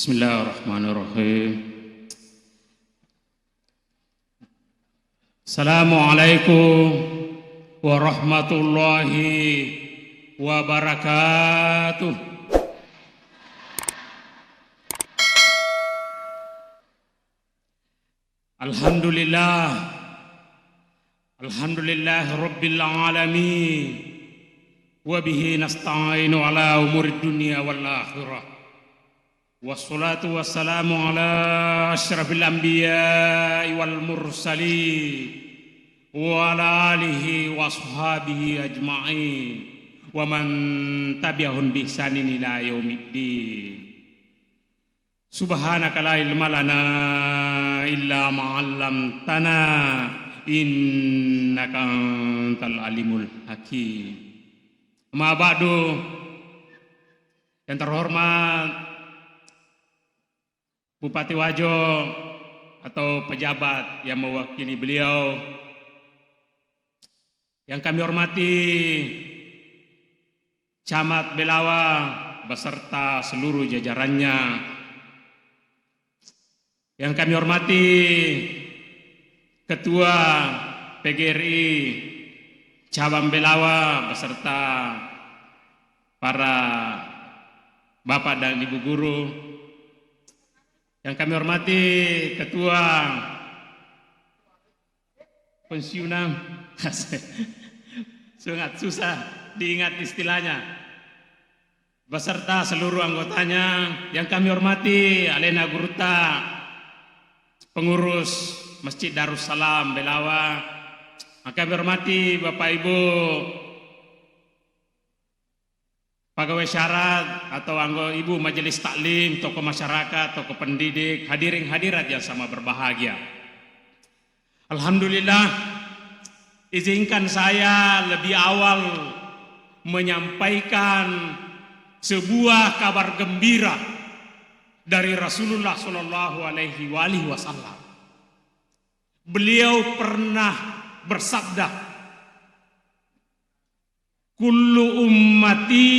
Bismillahirrahmanirrahim. Assalamualaikum warahmatullahi wabarakatuh. Alhamdulillah rabbil alamin, wa bihi nasta'inu ala umurid dunya wal akhirah. Wassalatu wassalamu ala asyrafil anbiya'i wal mursalin wa ala alihi wa ashabihi ajma'in wa man tabi'ahum bi ihsanin ila yaumiddin. Subhanaka la ilma lana illa ma 'allamtana innaka antal alimul hakim. Amma ba'du. Yang terhormat Bupati Wajo atau pejabat yang mewakili beliau, yang kami hormati Camat Belawa beserta seluruh jajarannya, yang kami hormati Ketua PGRI Cabang Belawa beserta para bapak dan ibu guru, yang kami hormati Ketua Pensiunan, sangat susah diingat istilahnya, beserta seluruh anggotanya, yang kami hormati Alena Guruta, pengurus Masjid Darussalam Belawa, yang kami hormati Bapak Ibu pegawai syarat atau anggota ibu majelis taklim, tokoh masyarakat, tokoh pendidik, hadirin hadirat yang sama berbahagia. Alhamdulillah, izinkan saya lebih awal menyampaikan sebuah kabar gembira dari Rasulullah Shallallahu Alaihi Wasallam. Beliau pernah bersabda, kullu ummati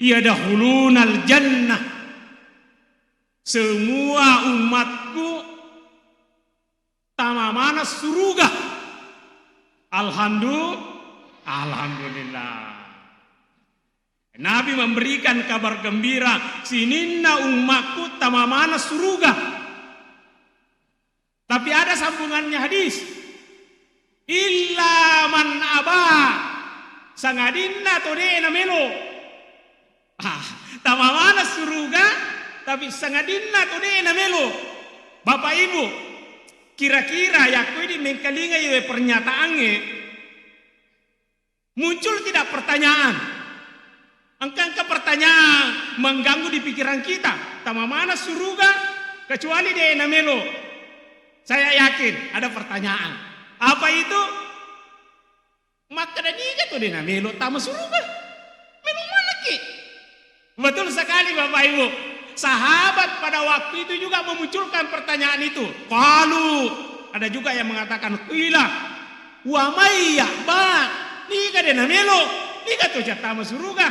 yadkhulunal jannah, semua umatku tamamana surga. Alhamdulillah. Nabi memberikan kabar gembira, sininna umatku tamamana surga. Tapi ada sambungannya hadis, illa man abaa sangadinna todena melo. Tamamana suruga tapi sangadinna todena melo. Bapak Ibu, kira-kira yaku ini mengkalinga ya pernyataannya muncul tidak pertanyaan? Angka pertanyaan mengganggu di pikiran kita. Tamamana suruga kecuali dena melo. Saya yakin ada pertanyaan. Apa itu? Maka dan iga tuh dena melo tama surga. Melo mana ki? Betul sekali Bapak Ibu. Sahabat pada waktu itu juga memunculkan pertanyaan itu. Kalau ada juga yang mengatakan qila wa mayya ba niga dena melo niga tuh tama surga.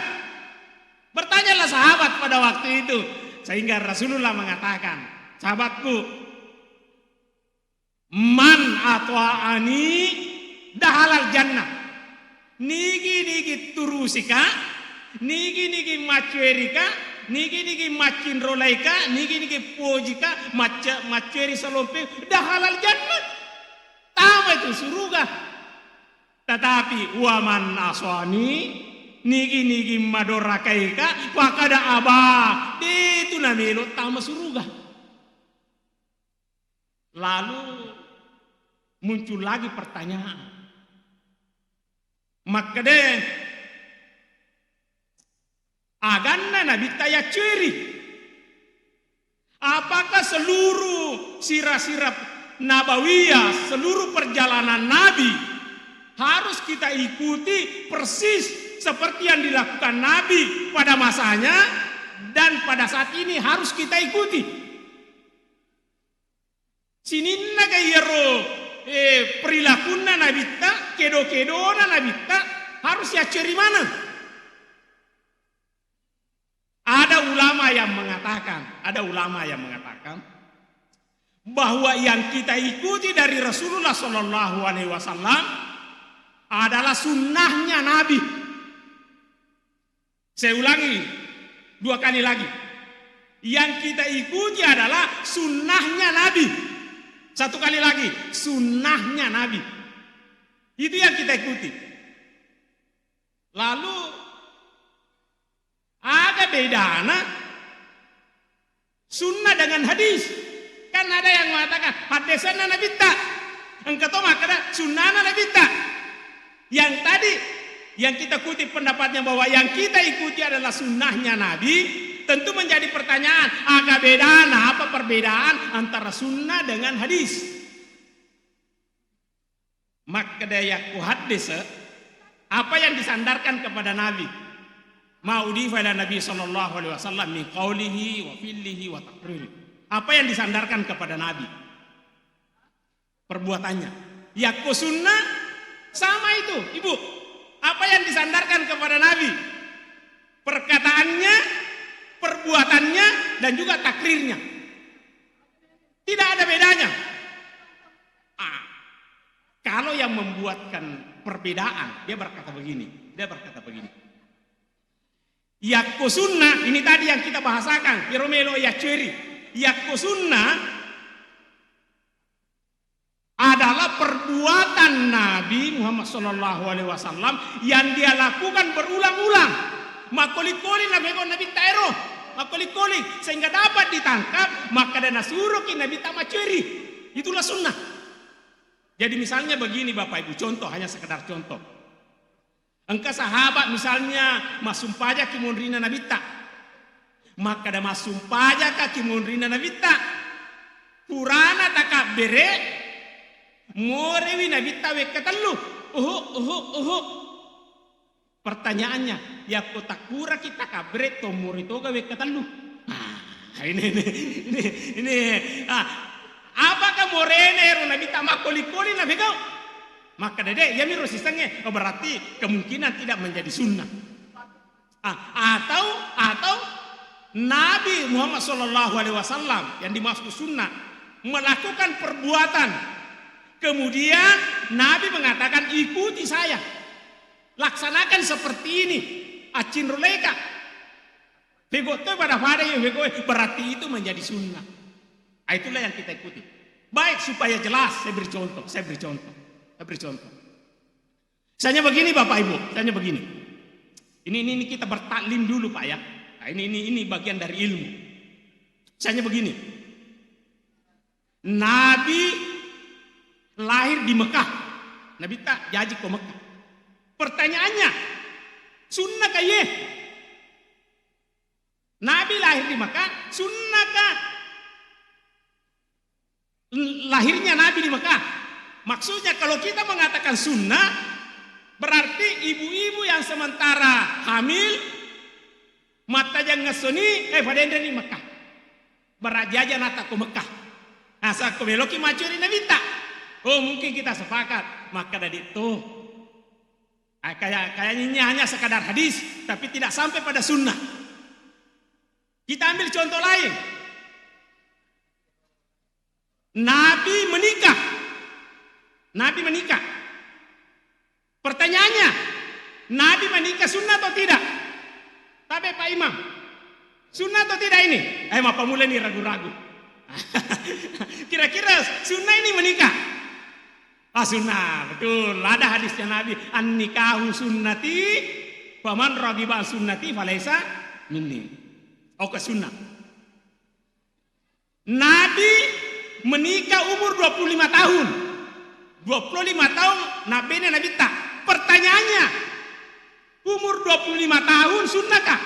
Bertanyalah sahabat pada waktu itu, sehingga Rasulullah mengatakan, sahabatku, man atwa'ani dahalal jannah. Nigi turusika, nigi macuerika, nigi macin rolaika, nigi pojika, macueri salompe, dah halal jannah. Tama itu surga. Tetapi waman aswani, nigi madorakaika, wakada abah, itu namelo tama surga. Lalu muncul lagi pertanyaan. Maka deh aganna nabi taya ciri, apakah seluruh sirah-sirah nabawiyah, seluruh perjalanan nabi harus kita ikuti persis seperti yang dilakukan nabi pada masanya dan pada saat ini harus kita ikuti. Sininna kayero perilakunna nabita, kedo-kedona nabita harus ya ceri mana? Ada ulama ulama yang mengatakan bahwa yang kita ikuti dari Rasulullah Shallallahu Alaihi Wasallam adalah sunnahnya Nabi. Saya ulangi 2 kali lagi. Yang kita ikuti adalah sunnahnya Nabi. 1 kali lagi, sunnahnya Nabi. Itu yang kita ikuti. Lalu agak bedana sunnah dengan hadis. Kan ada yang mengatakan hadisana Nabi tak, engkau tahu makanya sunnahna Nabi tak. Yang tadi yang kita kutip pendapatnya bahwa yang kita ikuti adalah sunnahnya Nabi, tentu menjadi pertanyaan agak bedana apa perbedaan antara sunnah dengan hadis. Maka dayaku hadis apa yang disandarkan kepada Nabi? Ma'udifa ila Nabi sallallahu alaihi wasallam min qawlihi wa fi'lihi wa taqririhi. Apa yang disandarkan kepada Nabi? Perbuatannya. Yaku sunnah sama itu, Ibu. Apa yang disandarkan kepada Nabi? Perkataannya, perbuatannya, dan juga takrirnya. Tidak ada bedanya. Kalau yang membuatkan perbedaan, dia berkata begini. Yaku sunnah, ini tadi yang kita bahasakan, Iromelo Yaceri. Yaku sunnah adalah perbuatan Nabi Muhammad SAW yang dia lakukan berulang-ulang. Makoli-koli Nabi Tairo, makoli-koli sehingga dapat ditangkap, maka dana suruh Nabi Tamaceri. Itulah sunnah. Jadi misalnya begini Bapak Ibu, contoh, hanya sekedar contoh. Engkau sahabat misalnya masumpaja kimunrina Nabi tak, maka ada masumpaja ka kimunrina Nabi tak, purana takak bere, morewi Nabi tak wekatalu, Pertanyaannya, ya kotak pura kita kabre tomuri toga wekatalu. Ini. Apakah morene Nabi tak makoli-koli Nabi kau? Maka dede ya miru sisanya berarti kemungkinan tidak menjadi sunnah. Atau Nabi Muhammad SAW yang dimaksud sunnah melakukan perbuatan, kemudian Nabi mengatakan ikuti saya, laksanakan seperti ini, acin ruleka, begoto pada yang berarti itu menjadi sunnah. Itulah yang kita ikuti. Baik, supaya jelas saya beri contoh. Misalnya begini Bapak Ibu, misalnya begini. Ini kita bertaklim dulu Pak ya. Nah, ini bagian dari ilmu. Misalnya begini. Nabi lahir di Mekah. Nabi tak jaji ke Mekah. Pertanyaannya, sunnah kah? Nabi lahir di Mekah, sunnah kah? Lahirnya Nabi di Mekah. Maksudnya kalau kita mengatakan sunnah, berarti ibu-ibu yang sementara hamil, mata jangan ngesoni, pada di Mekah. Berajaja nata ke Mekah. Nah, saat kebeloki macuri Nabi tak. Oh, mungkin kita sepakat. Maka dari itu, kayaknya hanya sekadar hadis, tapi tidak sampai pada sunnah. Kita ambil contoh lain. Nabi menikah. Pertanyaannya, Nabi menikah sunnah atau tidak? Tapi Pak Imam, sunnah atau tidak ini? Apa mulai nih ragu-ragu? Kira-kira sunnah ini menikah? Sunnah, betul. Ada hadisnya Nabi, an-nikahu sunnati, faman ragiba sunnati falaisa minni. Oke, sunnah. Nabi menikah umur 25 tahun. 25 tahun Nabi tak. Pertanyaannya, umur 25 tahun sunnahkah?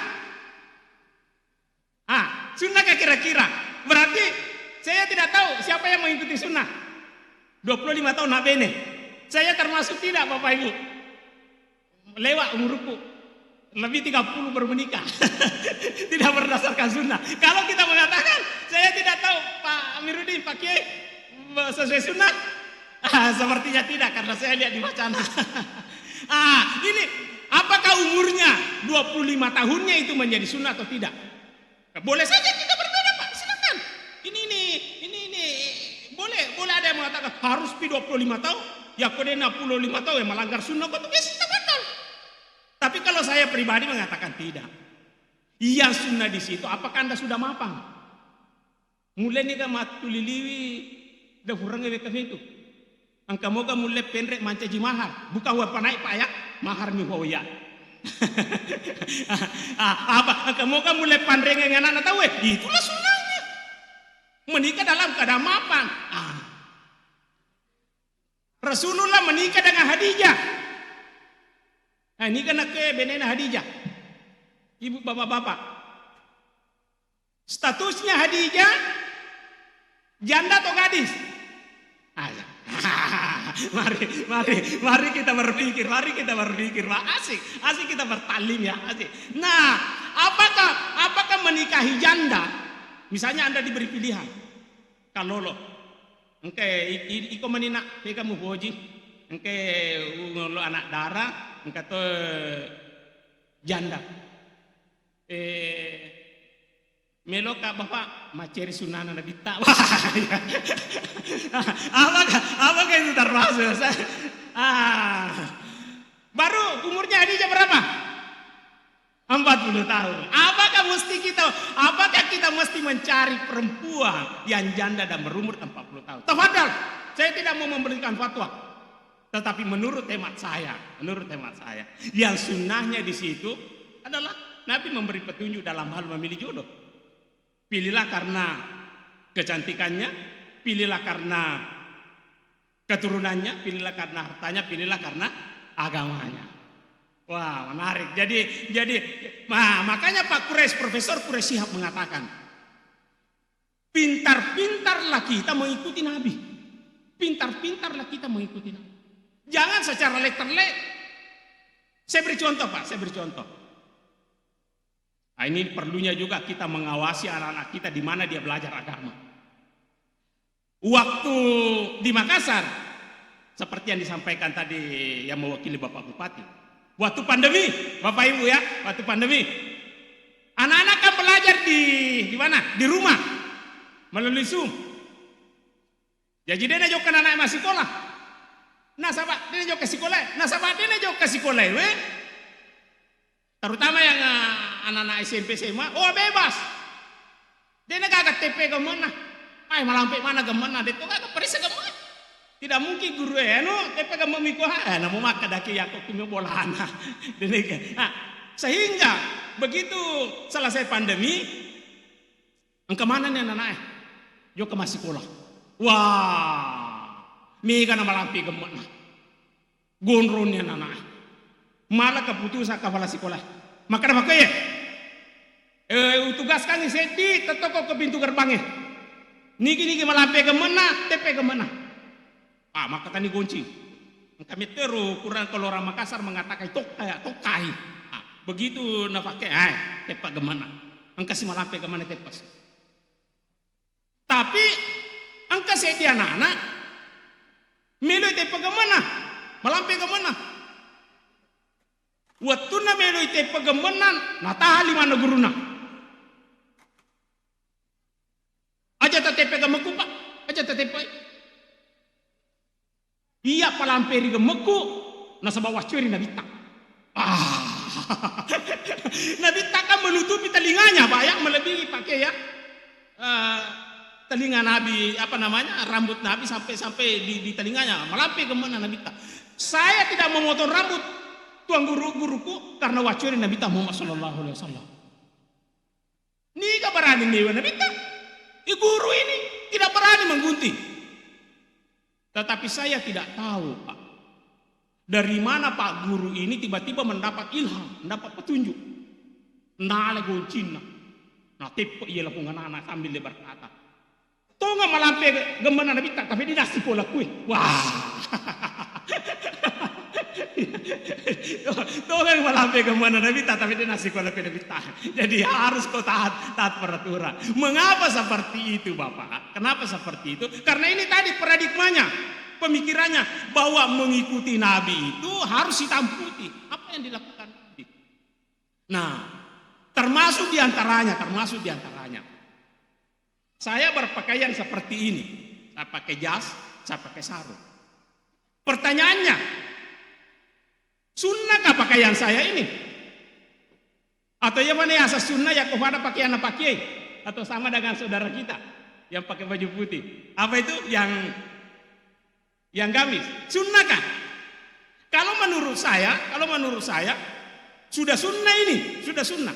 Sunnahkah kira-kira? Berarti saya tidak tahu siapa yang mengikuti sunnah. 25 tahun Nabi ini. Saya termasuk tidak Bapak Ibu. Lewat umurku. Lebih 30 baru menikah. Tidak berdasarkan sunnah. Kalau kita mengatakan, saya tidak tahu Pak Amiruddin, Pak Kiai sesuai sunnah. Sepertinya tidak, karena saya lihat di wacana. Ini apakah umurnya 25 tahunnya itu menjadi sunnah atau tidak? Boleh saja kita berbeda Pak, silakan. Ini boleh ada yang mengatakan harus pi 25 tahun, ya kode 65 tahun yang melanggar sunnah kok itu bisa betul. Tapi kalau saya pribadi mengatakan tidak. Yang sunnah di situ, apakah Anda sudah mapang? Mulai ni kan matuliliwi dah kurang ke itu. Angka moga mulai pendek mancaji mahar, bukan wapa naik Pak ya, mahar ni ya. Apa angka moga mulai pandeng yang anak tahu itulah sunnahnya. Menikah dalam keadaan mapan. Rasulullah menikah dengan Khadijah. Nah, ini kan ke benena Khadijah. Ibu bapak-bapak. Statusnya Khadijah janda atau gadis? Mari kita berpikir, Pak. Asik kita bertalim ya, asik. Nah, apakah menikahi janda? Misalnya Anda diberi pilihan. Kalau lo, engke iko menina, kamu boji, engke lo anak darah, engke to janda. Melo kak bapak maceri sunana nabi tak. Apakah itu termasuk? Baru umurnya Khadijah berapa? 40 tahun. Apakah kita mesti mencari perempuan yang janda dan berumur 40 tahun? Tafadhal, saya tidak mau memberikan fatwa. Tetapi menurut hemat saya, yang sunnahnya di situ adalah Nabi memberi petunjuk dalam hal memilih jodoh. Pilihlah karena kecantikannya, pilihlah karena keturunannya, pilihlah karena hartanya, pilihlah karena agamanya. Wah, menarik. Jadi makanya Pak Quraisy, Profesor Quraisy Shihab mengatakan, pintar-pintarlah kita mengikuti Nabi. Pintar-pintarlah kita mengikuti Nabi. Jangan secara letterlek. Saya beri contoh Pak, Nah, ini perlunya juga kita mengawasi anak-anak kita di mana dia belajar agama. Waktu di Makassar, seperti yang disampaikan tadi yang mewakili Bapak Bupati. Waktu pandemi, Bapak Ibu ya, waktu pandemi. Anak-anak kan belajar di mana? Di rumah. Melalui Zoom. Jadi dia najok kan anak masih sekolah. Nah, sahabat, dia najok ke sekolah. Terutama yang anak-anak SMP SMA, bebas. Dia nagagak TP ke mana? Malampe mana ke mana? Dia tuh kagak perisa ke mana? Tidak mungkin guru TP ke mamiko namu maka daki yakok kimi bolana. Sehingga begitu selesai pandemi, engke mana nih anak-anak? Yo ke masih sekolah. Wah, mega na malampe ke mana? Gonronnya anak-anak. Malah keputusan kepala sekolah. Maka ada pakai tugas kami sedi tetoko ke pintu gerbangnya. Niki malampe ke mana, TP ke mana. Maka tani kunci. Kami teru kurang kalau orang Makassar mengatakan tokai. Begitu na pakai tepa ke mana. Angka si malampe ke mana tepas. Tapi angka sedi anak-anak melo tepa ke mana? Malampe ke mana? Waktu na melo ite pagamanan natahali mana guruna. Aja tepe gemeku Pak, aja tepe. Iya palamperi gemeku nasa bawah curi nabita. Nabita kan menutupi telinganya Pak ya, melebihi pakai ya. Telinga Nabi rambut Nabi sampai di telinganya. Malampe kemana Nabita? Saya tidak memotong rambut tuang guruku karena wacuri Nabi Muhammad sallallahu alaihi wasallam. Ni ka berani mewa Nabi guru ini tidak berani menggunting. Tetapi saya tidak tahu Pak. Dari mana Pak guru ini tiba-tiba mendapat ilham, mendapat petunjuk. Nale goncina. Nah tipe iya lapungan anak sambil dia berkata. Tonga malampe gemana Nabi tapi dia nasi pola kue. Wah. Tuh yang malampe kemana Nabi tapi dia nasi kola Nabi. Jadi harus kau taat peraturan. Mengapa seperti itu Bapak? Kenapa seperti itu? Karena ini tadi paradigmanya, pemikirannya bahwa mengikuti Nabi itu harus hitam putih. Apa yang dilakukan Nabi? Nah, Termasuk diantaranya. Saya berpakaian seperti ini. Saya pakai jas, saya pakai sarung. Pertanyaannya, sunnahkah pakaian saya ini? Atau yang mana asas sunnah ya kepada pakaian apa kiai? Atau sama dengan saudara kita yang pakai baju putih? Apa itu yang gamis? Sunnahkah? Kalau menurut saya sudah sunnah ini, sudah sunnah.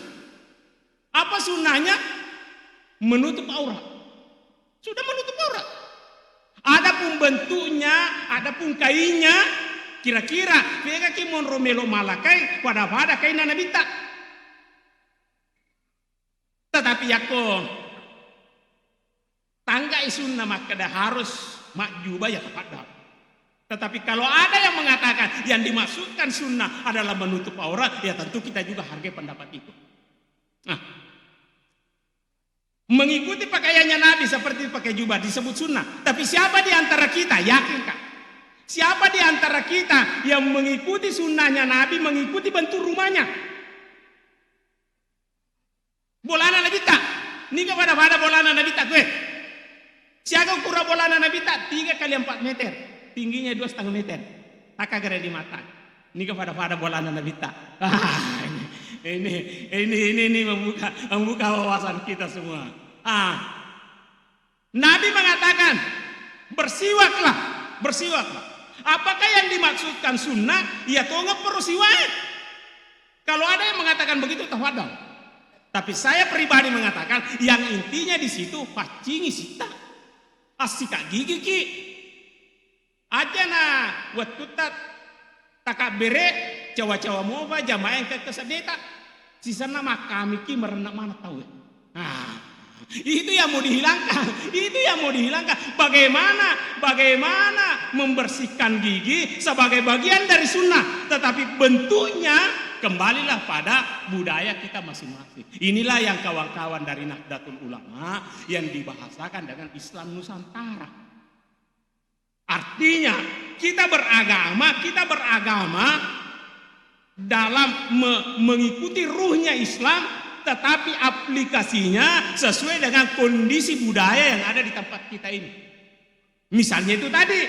Apa sunnahnya? Menutup aurat. Sudah menutup aurat. Adapun bentuknya, adapun kainnya, kira-kira mereka kimon romelo malakai pada kain nabita. Tetapi aku tangga sunnah maka dah harus makjubah ya kepada. Tetapi kalau ada yang mengatakan yang dimaksudkan sunnah adalah menutup aurat, ya tentu kita juga hargai pendapat itu. Nah, mengikuti pakaiannya Nabi seperti pakai jubah disebut sunnah. Tapi siapa di antara kita, yakinkah? Siapa di antara kita yang mengikuti sunnahnya Nabi, mengikuti bentuk rumahnya? Bolana Nabi tak? Ini kepada bolana Nabi tak gue? Siapa ukuran bolana Nabi tak? 3 kali 4 meter. Tingginya 2,5 meter. Tak kagak di mata. Ini kepada bolana Nabi tak? Ini membuka wawasan kita semua. Nabi mengatakan bersiwaklah. Apakah yang dimaksudkan sunnah? Ya tonga perlu siwak. Kalau ada yang mengatakan begitu tafadhol. Tapi saya pribadi mengatakan yang intinya di situ pacingi sita. Asika gigi ki. Aja na buat tutat takak bere cawa-cawa moba jamaah yang kesedeta. Sisa nama kami ki merenak mana tahu ya. Itu yang mau dihilangkan. Bagaimana membersihkan gigi sebagai bagian dari sunnah. Tetapi bentuknya kembalilah pada budaya kita masing-masing. Inilah yang kawan-kawan dari Nahdlatul Ulama yang dibahasakan dengan Islam Nusantara. Artinya kita beragama dalam mengikuti ruhnya Islam, tetapi aplikasinya sesuai dengan kondisi budaya yang ada di tempat kita ini. Misalnya itu tadi,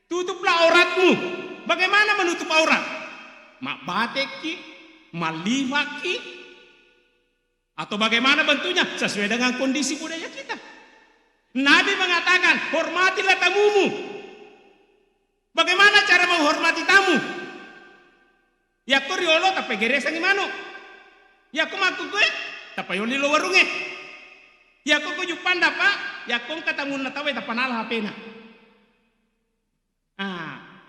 tutuplah auratmu. Bagaimana menutup aurat? Mak bateki, malifaki, atau bagaimana bentuknya sesuai dengan kondisi budaya kita. Nabi mengatakan, hormatilah tamumu. Bagaimana cara menghormati tamu? Ya ko riolo tapi geresan imano. Ya ko maku gue tapi yoli lo warunge. Ya ko jupanda pak, ya ko katamun na tawe tapanala hapena.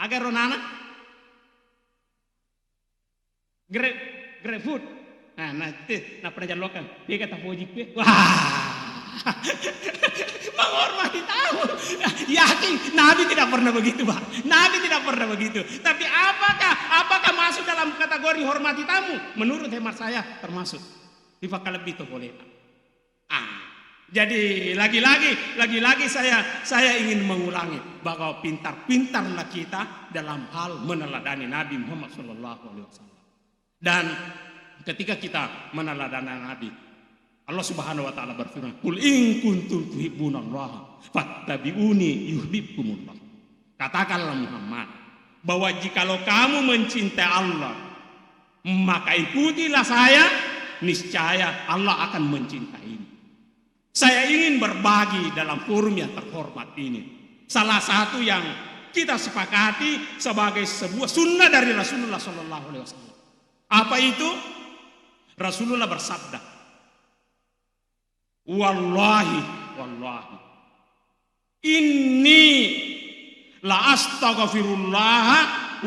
Agar ronana. Great food. Nah pernah lokal. Dia kata pojik gue. Wah. Menghormati tamu. Yakin Nabi tidak pernah begitu, Pak. Nabi tidak pernah begitu. Tapi apakah masuk dalam kategori hormati tamu? Menurut hemat saya termasuk. Dipakal lebih itu boleh. Jadi lagi-lagi saya ingin mengulangi bahwa pintar-pintarlah kita dalam hal meneladani Nabi Muhammad SAW. Dan ketika kita meneladani Nabi, Allah Subhanahu wa taala berfirman, "Qul in kuntum tuhibbunallaha fattabi'uni yuhibbukumullah." Katakanlah Muhammad bahwa jikalau kamu mencintai Allah, maka ikutilah saya, niscaya Allah akan mencintaimu. Saya ingin berbagi dalam forum yang terhormat ini. Salah satu yang kita sepakati sebagai sebuah sunnah dari Rasulullah SAW. Apa itu? Rasulullah bersabda, Wallahi inni la astaghfirullah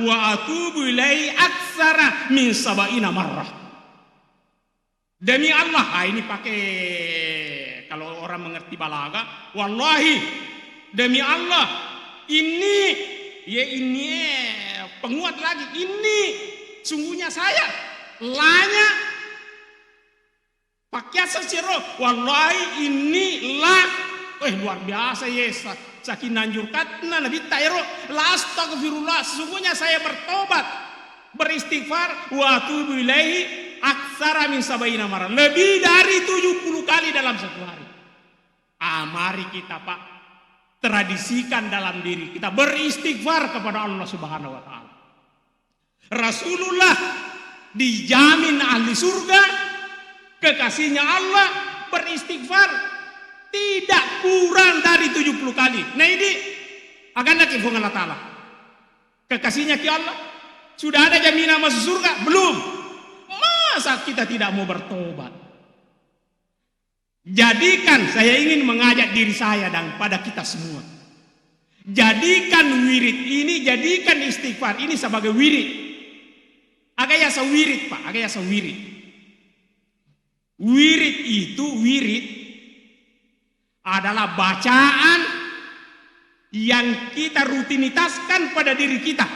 wa atubu ilaihi aksara min sab'ina marrah. Demi Allah, ini pakai kalau orang mengerti balaga, wallahi demi Allah, ini penguat lagi, ini sungguhnya saya lanya pakai sesiro, wallahi inilah, luar biasa yes, saking nanjurkatna Nabi Tairo, la astaghfirullah, sesungguhnya saya bertobat, beristighfar, wa atubu ilaihi aksara min sabaina marah. Lebih dari 70 kali dalam satu hari. Mari kita Pak, tradisikan dalam diri kita beristighfar kepada Allah Subhanahu wa taala. Rasulullah dijamin ahli surga, kekasihnya Allah beristighfar tidak kurang dari 70 kali. Nah ini akan nak info Allah Ta'ala. Kekasihnya ki Allah sudah ada jaminan masuk surga? Belum. Masa kita tidak mau bertobat? Jadikan, saya ingin mengajak diri saya dan pada kita semua. Jadikan wirid ini, jadikan istighfar ini sebagai wirid. Agak yasa wirid Pak, agak yasa wirid. Wirid itu, wirid adalah bacaan yang kita rutinitaskan pada diri kita.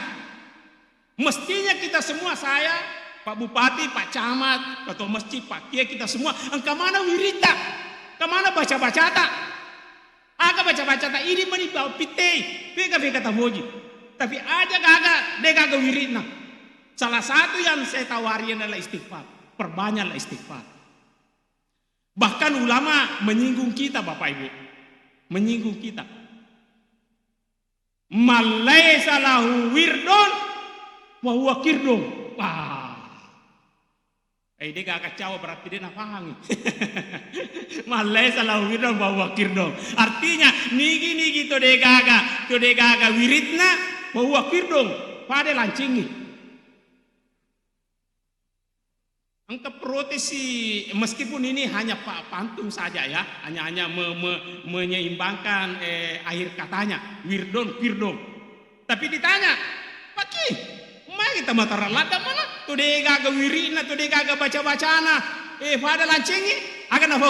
Mestinya kita semua, saya, Pak Bupati, Pak Camat, Ketua Masjid, Pak Kiai, kita semua, engkau mana wirita? Kemana baca-baca tak? Agak baca-baca tak? Ini menibau pitei, pega-pega taboji. Tapi aja gagak, dia gagak wiritna. Salah satu yang saya tawari adalah istighfar. Perbanyaklah istighfar. Bahkan ulama menyinggung kita Bapak Ibu. Menyinggung kita. Malaysa lahu wirdon wa huwa kirdon. Wah. Dia gak kacau berarti dia nak paham. Malaysa lahu wirdon wa huwa kirdon. Artinya nigi to de gaga wiridna wa huwa kirdon. Pada lancingi. Angka protesi meskipun ini hanya pantun saja ya, hanya menyeimbangkan akhir katanya wirdon kirdon. Tapi ditanya, Pak Ki, mari kita matara lada mana? Tu de gaga wirina, tu de gaga baca-bacana. Pada lancingi, akan apa?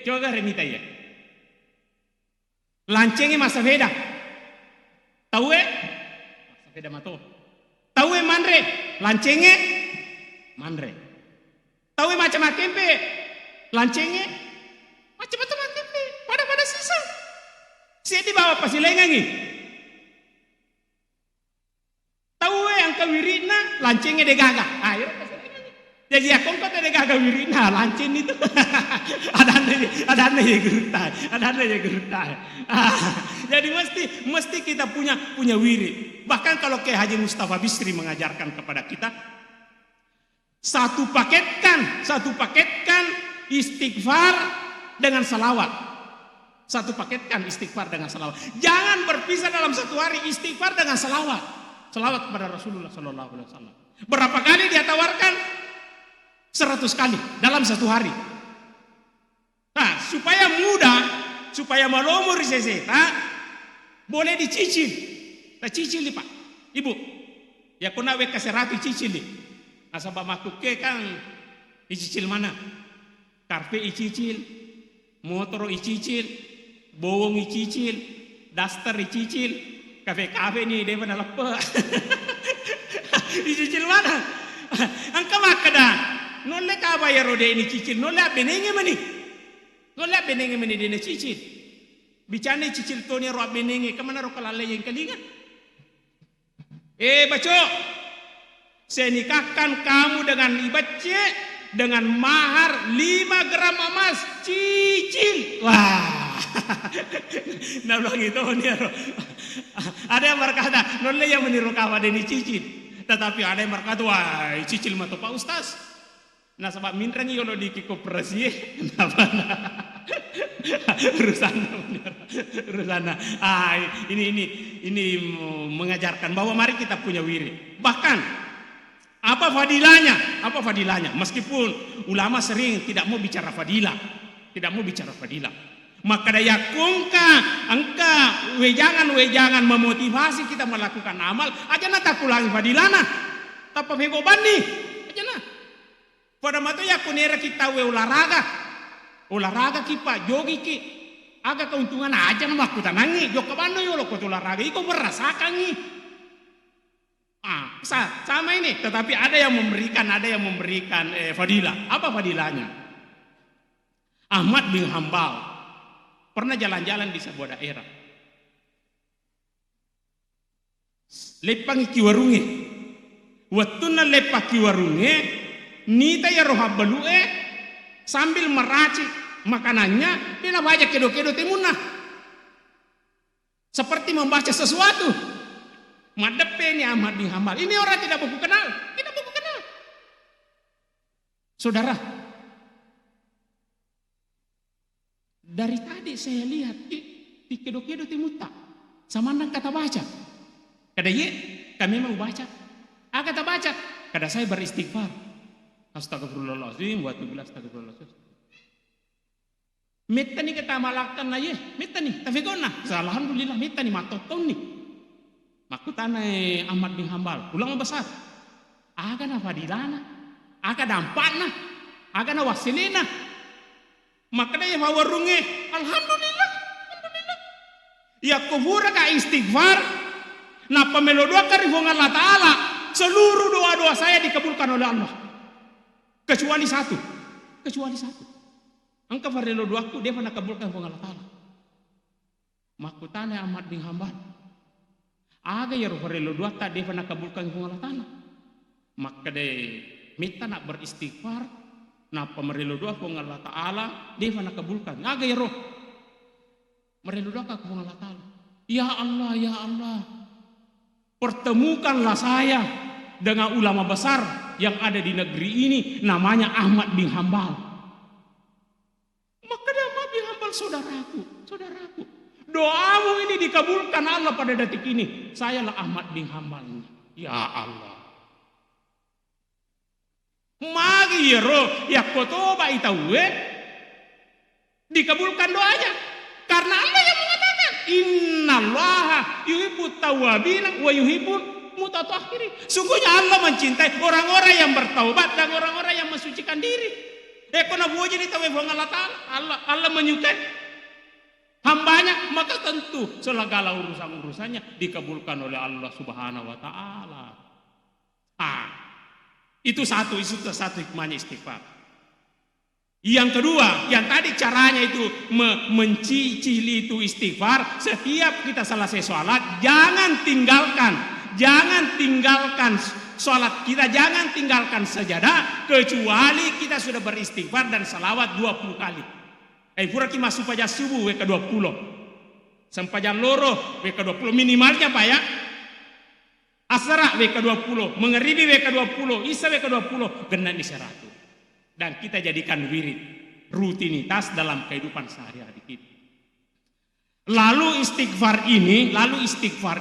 Coba remita ya. Lancingi masa beda. Tahu masa beda mato. Tahu manre, lancingi manre. Tahu macam kempe, lancingi macam kempe. Pada sisa. Saya di bawah pasilengangi. Tahu yang kewirina, lancingnya de gaga. Ayo jadi aku kok de gaga wirina, lancing itu. Ada ya gerutai. Jadi mesti kita punya wirid. Bahkan kalau kayak Haji Mustafa Bisri mengajarkan kepada kita, satu paketkan istighfar dengan salawat. Satu paketkan istighfar dengan salawat. Jangan berpisah dalam satu hari istighfar dengan salawat. Salawat kepada Rasulullah Sallallahu Alaihi Wasallam. Berapa kali dia tawarkan? 100 kali dalam satu hari. Nah, supaya mudah, supaya malomur seseta, boleh dicicil. Nah, cicil Pak, Ibu. Ya kuna wek kaseratu cicil. Asaba makuke kan dicicil mana? Karpe icicil, motor icicil, bowong icicil, daster icicil, kafe nih dia mana lepa. Dicicil mana? Angka makada. Nolle ka bayar rode ini cicil, nolle benenge mani. Nolle benenge mani dia cicil. Bicara cicil to ni ro benenge, kemana ro kalale yang kelingan? Baco, saya nikahkan kamu dengan ibace dengan mahar 5 gram emas cicil. Wah. Nah bilang itu nih. Ada yang berkata, nolle yang meniru kawan ini cicil. Tetapi ada yang berkata, wah cicil mah Pak Ustaz. Nah sebab minta nih kalau di koperasi, urusana. Ini mengajarkan bahwa mari kita punya wirid. Bahkan apa fadilahnya? Meskipun ulama sering tidak mau bicara fadilah, maka daya kongka angka wejangan memotivasi kita melakukan amal aja na tak ulangi fadilana tapa mego bani aja na pada mata ya kunera kita olahraga kipa jogi ki aga keuntungan aja na maku tanangi jo kabano yo lo kot olahraga iko merasakan ni sama ini tetapi ada yang memberikan fadilah. Apa fadilahnya? Ahmad bin Hambal pernah jalan-jalan di sebuah daerah. Lepang iki warungi. Wattuna lepaki warunge, nita ya roha balue, sambil meracik makanannya, dia baca kedo-kedo timunah. Seperti membaca sesuatu. Madepe ni Ahmad bin Hambal. Ini orang tidak buku kenal. Tidak buku kenal. Saudara, dari tadi saya lihat di kedo-kedo timuta. Sama nang kata baca. Kada ye, kami mau baca. Kata baca. Kada saya beristighfar. Astagfirullahaladzim, wa atubu ilaih, astagfirullahaladzim. Metta ni kita malakkan na ye, metta ni, tapi kona. Alhamdulillah metta ni matotong ni. Makutana Ahmad bin Hambal, ulang besar. Aga na fadilana, aga dampakna, aga na wasilina. Maka na yung mawarunge, alhamdulillah, alhamdulillah. Ya kubura ka istighfar, na pamelodoa ka rihong Allah Ta'ala, seluruh doa-doa saya dikabulkan oleh Allah. Kecuali satu. Angka farelo doaku dia pernah kabulkan oleh Allah Ta'ala. Makutana Ahmad bin Hambal. Aga ya farelo doa tak dia pernah kabulkan oleh Allah Ta'ala. Maka dia minta nak beristighfar, na pamerelo doa oleh Allah Ta'ala, dia pernah kabulkan. Aga ya roh. Merelo doa ke Allah Ta'ala. Ya Allah, ya Allah. Pertemukanlah saya dengan ulama besar yang ada di negeri ini, namanya Ahmad bin Hambal. Maka Ahmad bin Hambal, saudaraku, doamu ini dikabulkan Allah pada detik ini. Sayalah Ahmad bin Hambal. Ya Allah. Magi yero ya kotoba itawe dikabulkan doanya karena Allah yang mengatakan innallaha yuhibbut tawwabin wa yuhibbul mutatahhirin. Sungguhnya Allah mencintai orang-orang yang bertaubat dan orang-orang yang mensucikan diri. Kona buji ni tawe Allah Ta'ala. Allah menyukai hambanya, maka tentu segala urusan-urusannya dikabulkan oleh Allah Subhanahu wa Ta'ala. Itu satu hikmahnya istighfar. Yang kedua, yang tadi caranya itu mencicili itu istighfar. Setiap kita selesai sholat, jangan tinggalkan sholat kita, jangan tinggalkan sajadah kecuali kita sudah beristighfar dan salawat 20 kali. Pura ki masuk paja subuh ke 20. Sempajan loro ke 20 minimalnya Pak ya. Asra ke 20, mengeribi ke 20, isya ke 20, genap di 100. Dan kita jadikan wirid, rutinitas dalam kehidupan sehari-hari kita. Lalu istighfar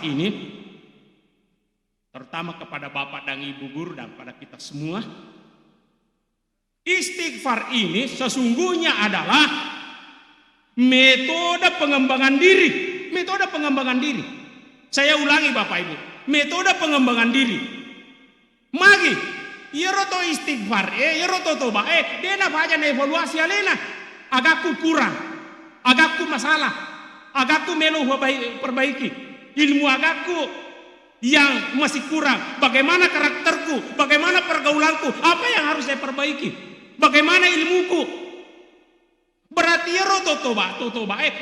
ini terutama kepada bapak dan ibu guru dan pada kita semua, istighfar ini sesungguhnya adalah metode pengembangan diri. Saya ulangi Bapak Ibu, metode pengembangan diri. Magi yeroto istighfar, yeroto toba, dena faja na evaluasi alena. Agakku kurang, agakku masalah, agakku melu perbaiki. Ilmu agakku yang masih kurang. Bagaimana karakterku, bagaimana pergaulanku, apa yang harus saya perbaiki? Bagaimana ilmuku? Berarti yeroto toba,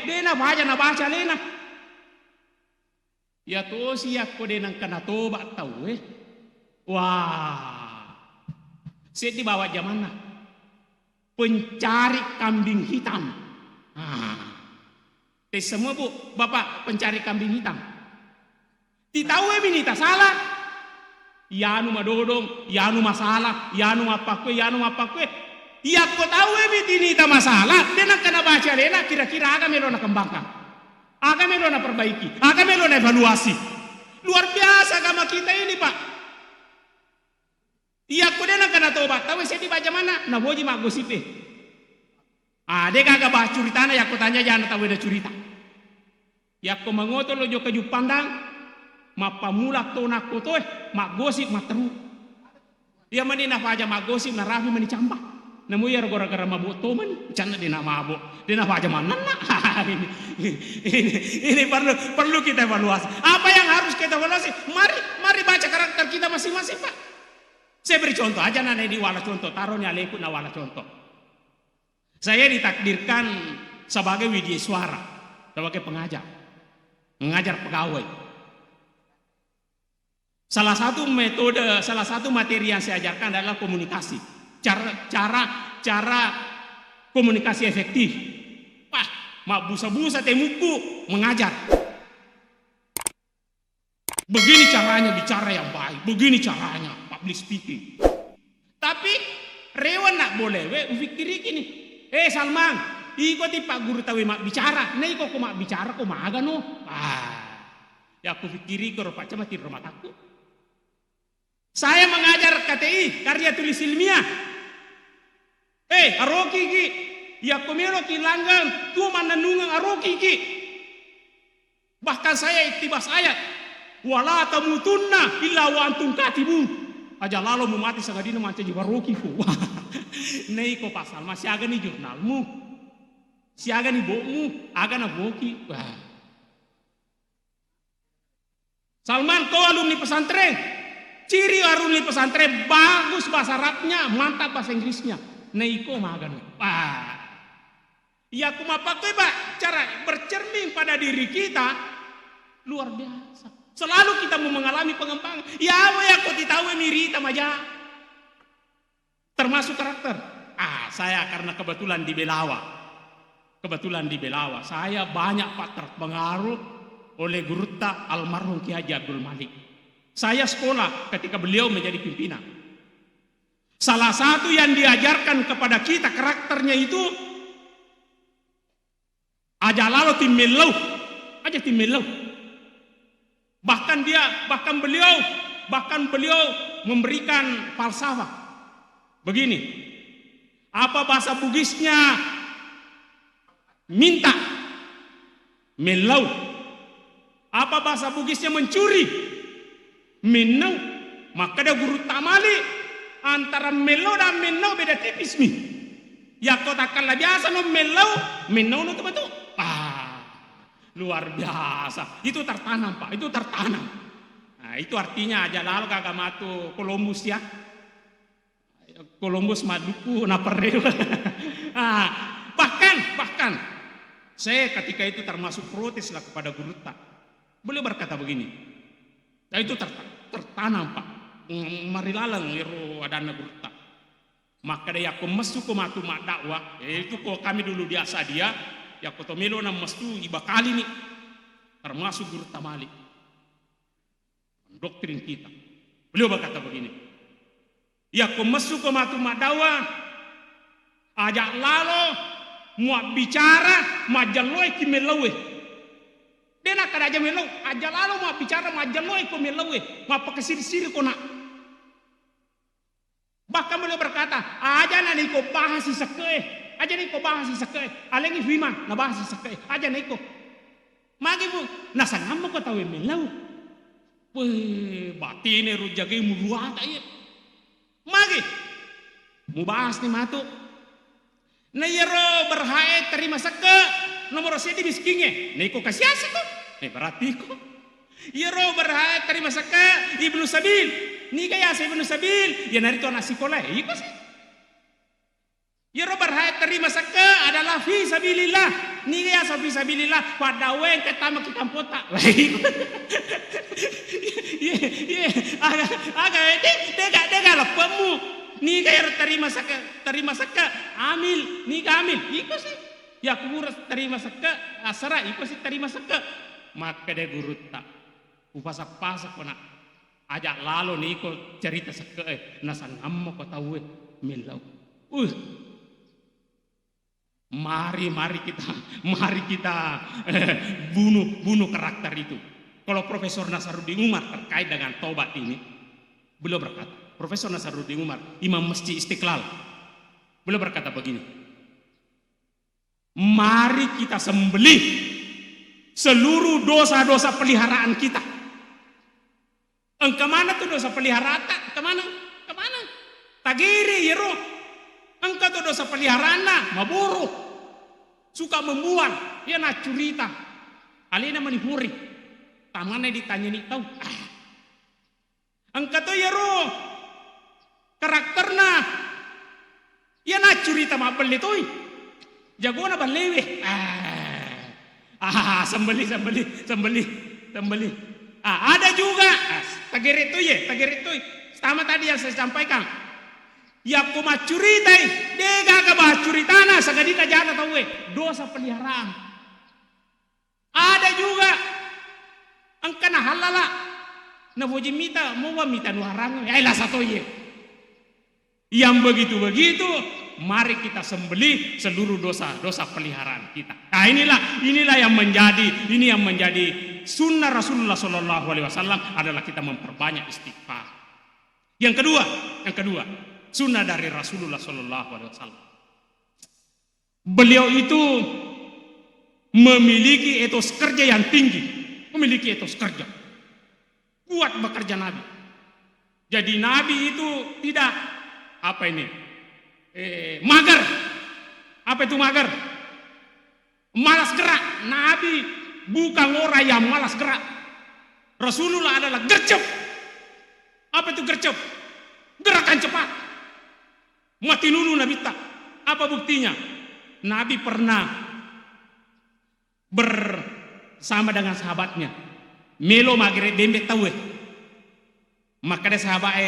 dena faja na baca alena. Ya to siya ko din ang kanatoba tahu Wah. Saya dibawa zaman na. Pencari kambing hitam. Semua Bu, Bapak pencari kambing hitam. Titahu minita salah. Yanu madodong, yanu masalah, yanu apakwe. Ya ko tahu tinita masalah, denang kana baca lena kira-kira aga melo na kembangkan. Aga melo na perbaiki, aga melo na evaluasi. Luar biasa agama kita ini Pak. Iya ko denang kana tobat, tahu saya dibaca mana? Na boji mak gosipe. Dia kagak bah curitana ya ko tanya jangan tahu ada cerita. Ya ko mangoto lo jo keju pandang, mapamula to na ko toh, mak gosip mak teru. Dia mani na faja mak gosip na rafi mani cambah. Namu ya gara-gara mabuk to man, cana dia nak mabuk, dia nak faja mana? Ini perlu kita evaluasi. Apa yang harus kita evaluasi? Mari baca karakter kita masing-masing Pak. Saya beri contoh aja nana di wala contoh, taruhnya lekut na wala contoh. Saya ditakdirkan sebagai widya suara, sebagai pengajar, mengajar pegawai. Salah satu metode, salah satu materi yang saya ajarkan adalah komunikasi. Cara komunikasi efektif. Wah, mak busa-busa temuku mengajar. Begini caranya bicara yang baik, begini caranya public speaking. Tapi rewan nak boleh, pikir gini. Salman, ikuti Pak Guru tahu mak bicara. Nih kok mak bicara kok maga no. Ya aku pikiri ke Pak Camat di rumah aku. Saya mengajar KTI, karya tulis ilmiah. Aroki ki, ya komelo ki langgang, tu mananungang aroki ki. Bahkan saya iktibas ayat, wala tamutunna illa wa antum katibun. Aja lalu mau mati sagadina manca jiwa roki fu. Nei ko pasal masih aga ni jurnalmu, si aga ni bokmu, aga na boki. Salman, kau alumni pesantren. Ciri alumni pesantren bagus bahasa Arabnya, mantap bahasa Inggrisnya. Neiko magan. Ya aku pakai Pak, cara bercermin pada diri kita luar biasa. Selalu kita mau mengalami pengembangan. Ya aku tahu mirita maja. Termasuk karakter. Saya karena kebetulan di Belawa. Saya banyak Pak terpengaruh oleh Gurutta almarhum Ki Haji Abdul Malik. Saya sekolah ketika beliau menjadi pimpinan. Salah satu yang diajarkan kepada kita karakternya itu aja lalu timmelau. Bahkan beliau memberikan falsafah. Begini. Apa bahasa Bugisnya? Minta. Melau. Apa bahasa Bugisnya mencuri? Menau. Maka ada guru tamali antara melau dan menau beda tipis nih. Ya kau takkan lah biasa no menau no teman tuh. Luar biasa. Itu tertanam Pak, itu tertanam. Nah, itu artinya aja lalu kagak matu Columbus ya. Columbus maduku napereu. Bahkan saya ketika itu termasuk protes lah kepada Gurutta. Beliau berkata begini. Nah itu tertanam Pak. Mari lalang liru adana Gurutta. Maka dia aku masuk ke matu mak dakwah. Itu kok kami dulu biasa dia. Ya kotomelo na mastu iba kali nih. Termasuk Gurutta Malik. Doktrin kita. Beliau berkata begini. Ya aku masuk ke matu mak dakwah. Ajak lalu muak bicara majaloi kimelawe. Dia nak kada aja melau, aja lalu mau bicara majaloi ko melawe, mau pakai siri-siri ko nak. Bahkan beliau berkata, aja nani ko bahasi sekeh, aja nani ko bahasi sekeh, alengi firman na bahasi sekeh, aja nani ko. Magi bu, nasa ngam ko tahu melau. Batine rujage muluata iya. Magi, mu bahas ni matu. Nayero berhae terima sekeh, nomor sedi miskinnya, niko kasih asik ko. Berarti ko. Yero berhae terima sekeh Ibnu Sabil. Ni kaya sa Ibnu Sabil, ya narito na sekolah. Iko sih. Yero berhae terima sekeh adalah fi sabilillah. Ni kaya sa fi sabilillah padawen ketama kitampota. Aga dega lepamu. Ni kaya terima sekeh amil, ni amil. Iko sih. Ya kurus terima sekeh asara, iko sih terima sekeh. Maka dia Gurutta upasak-pasak ko nak ajak lalu nih ko cerita sekeh nasan ammo ko tahu melau. Mari kita bunuh karakter itu. Kalau Profesor Nasaruddin Umar terkait dengan tobat ini, beliau berkata, Profesor Nasaruddin Umar, Imam Masjid Istiqlal, beliau berkata begini, mari kita sembelih seluruh dosa-dosa peliharaan kita. Kemana tuh dosa peliharaan? Kemana? Tagiri, yero. Engkau tuh dosa peliharaan maburu. Suka membuang. Ya nak curita. Alina manipuri. Tamane ditanya nih tahu. Engkau tuh yero. Karakterna. Ya nak curita mabel itu. Jago na balewe. Sembeli. Ada juga tagerito sama tadi yang saya sampaikan. Ya kuma curitai, dega ka bah curitana sagadina jana tahu dosa peliharaan. Ada juga angkana halala na boji mita mau mita nuharang lah satu ye. Yang begitu-begitu mari kita sembelih seluruh dosa peliharaan kita. Nah inilah yang menjadi sunnah Rasulullah Shallallahu Alaihi Wasallam adalah kita memperbanyak istighfar. Yang kedua sunnah dari Rasulullah Shallallahu Alaihi Wasallam. Beliau itu memiliki etos kerja yang tinggi, memiliki etos kerja, kuat bekerja Nabi. Jadi Nabi itu tidak mager. Apa itu mager? Malas gerak. Nabi bukan orang yang malas gerak. Rasulullah adalah gercep. Apa itu gercep? Gerakan cepat. Mati nunu Nabi tak. Apa buktinya? Nabi pernah bersama dengan sahabatnya. Melo magere dembe tahu. Maka ada sahabat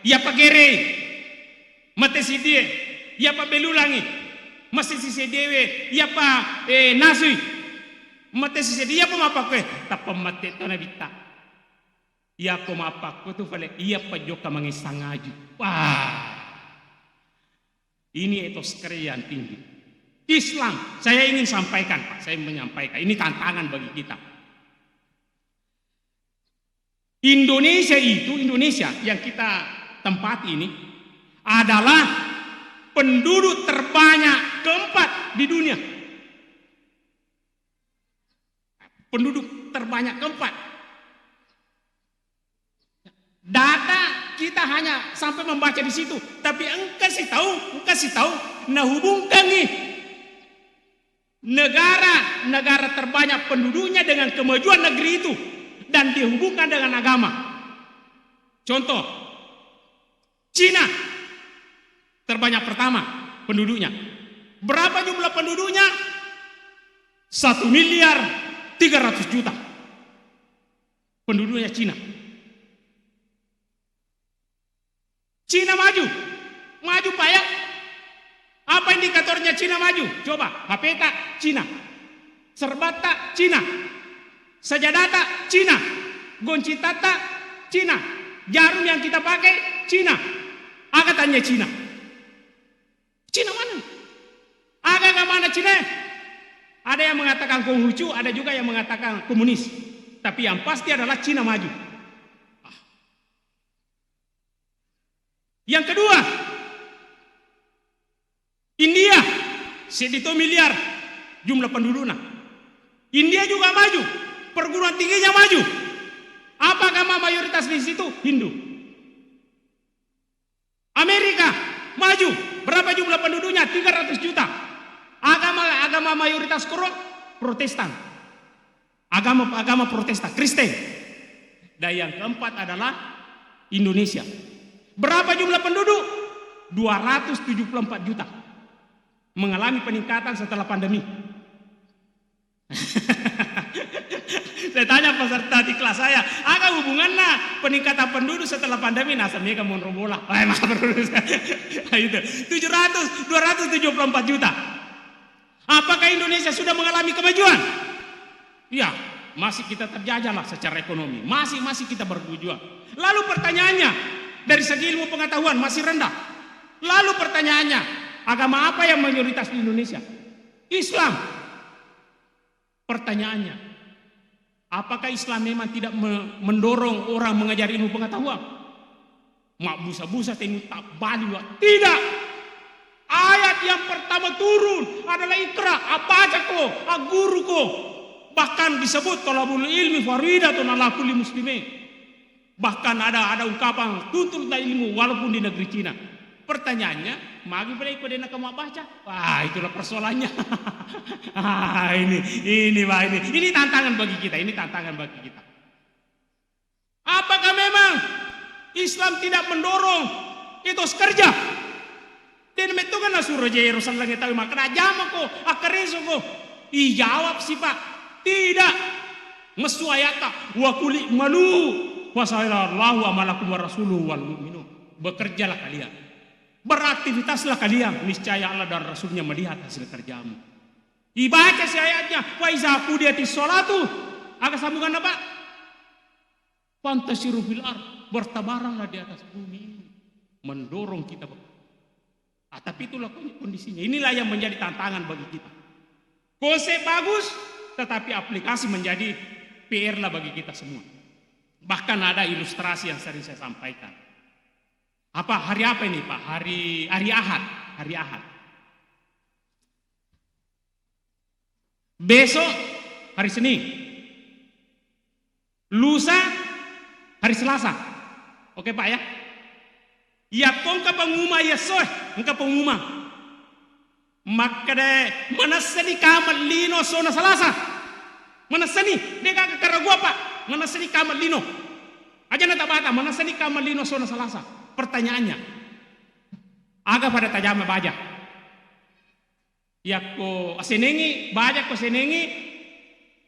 ya pagere. Mate si dia, ya pa belulangi, masih si dewe, ya pa nasui, mate si dia pa mapak tapi mate to na bita, ya pa mapak tu fale, ya pa joka mangisangaju, wah, ini etos kerja yang tinggi. Islam, saya ingin sampaikan Pak, saya menyampaikan, ini tantangan bagi kita. Indonesia yang kita tempati ini adalah penduduk terbanyak keempat di dunia. Penduduk terbanyak keempat. Data kita hanya sampai membaca di situ, tapi engkau kasih tahu, nah hubungkan nih negara terbanyak penduduknya dengan kemajuan negeri itu dan dihubungkan dengan agama. Contoh, Cina terbanyak pertama penduduknya. Berapa jumlah penduduknya? 1.300.000.000 penduduknya Cina. Cina maju Pak ya. Apa indikatornya Cina maju? Coba, HP tak Cina, serbat tak Cina, sajadah tak Cina, goncita tak Cina, jarum yang kita pakai Cina. Angkatannya Cina. Cina mana? Agak mana Cina? Ada yang mengatakan Konghucu, ada juga yang mengatakan komunis. Tapi yang pasti adalah Cina maju. Yang kedua, India, 1 miliar jumlah penduduknya. India juga maju, perguruan tingginya maju. Apa agama mayoritas di situ? Hindu. Amerika maju, berapa jumlah penduduknya? 300 juta. Agama mayoritas Protestan. Agama Protestan, Kristen. Dan yang keempat adalah Indonesia. Berapa jumlah penduduk? 274 juta. Mengalami peningkatan setelah pandemi. Saya tanya peserta di kelas saya, apa hubungannya peningkatan penduduk setelah pandemi? Nah, saya mau robola. Itu 274 juta. Apakah Indonesia sudah mengalami kemajuan? Ya, masih kita terjajah lah secara ekonomi. Masih kita berjuang. Lalu pertanyaannya, dari segi ilmu pengetahuan masih rendah. Lalu pertanyaannya, agama apa yang mayoritas di Indonesia? Islam. Pertanyaannya, apakah Islam memang tidak mendorong orang mengajar ilmu pengetahuan? Mak busa-busa tenu tak bali. Tidak. Ayat yang pertama turun adalah Iqra, baca ko, guru ko. Bahkan disebut talabul ilmi faridatun ala kulli muslimin. Bahkan ada ungkapan tuntut ilmu walaupun di negeri Cina. Pertanyaannya, magi pada ikut nak kamu baca? Wah, itulah persoalannya. Ini tantangan bagi kita. Apakah memang Islam tidak mendorong etos kerja? Dan itu kan suruh jaya Rasulullah tahu maka jama ko, akareso ko. Jawab sih Pak, tidak. Mesu ayata wa kuli malu wa sallallahu amalakum wa rasuluhu wal mu'minun. Bekerjalah kalian, beraktivitaslah kalian, niscaya Allah dan Rasulnya melihat hasil kerjamu. Dibaca si ayatnya, wa iza qudiyatis sholatu. Agak sambungan apa? Fantasiru fil ard, bertabaranlah di atas bumi. Mendorong kita. Tapi itulah kondisinya. Inilah yang menjadi tantangan bagi kita. Konsep bagus, tetapi aplikasi menjadi PR lah bagi kita semua. Bahkan ada ilustrasi yang sering saya sampaikan. Hari apa ini Pak? Hari Ahad. Hari Ahad. Besok hari Senin. Lusa hari Selasa. Oke Pak ya? Ya kongka pengumuman ya soh, engkau pengumuman. Maka deh manasani kamal lino sona Selasa. Manasani deka kekaragua Pak. Manasani kamal lino. Aja nata bata manasani kamal lino sona Selasa. Pertanyaannya, aga pada tajama baja. Ya ko asenengi baja ko senengi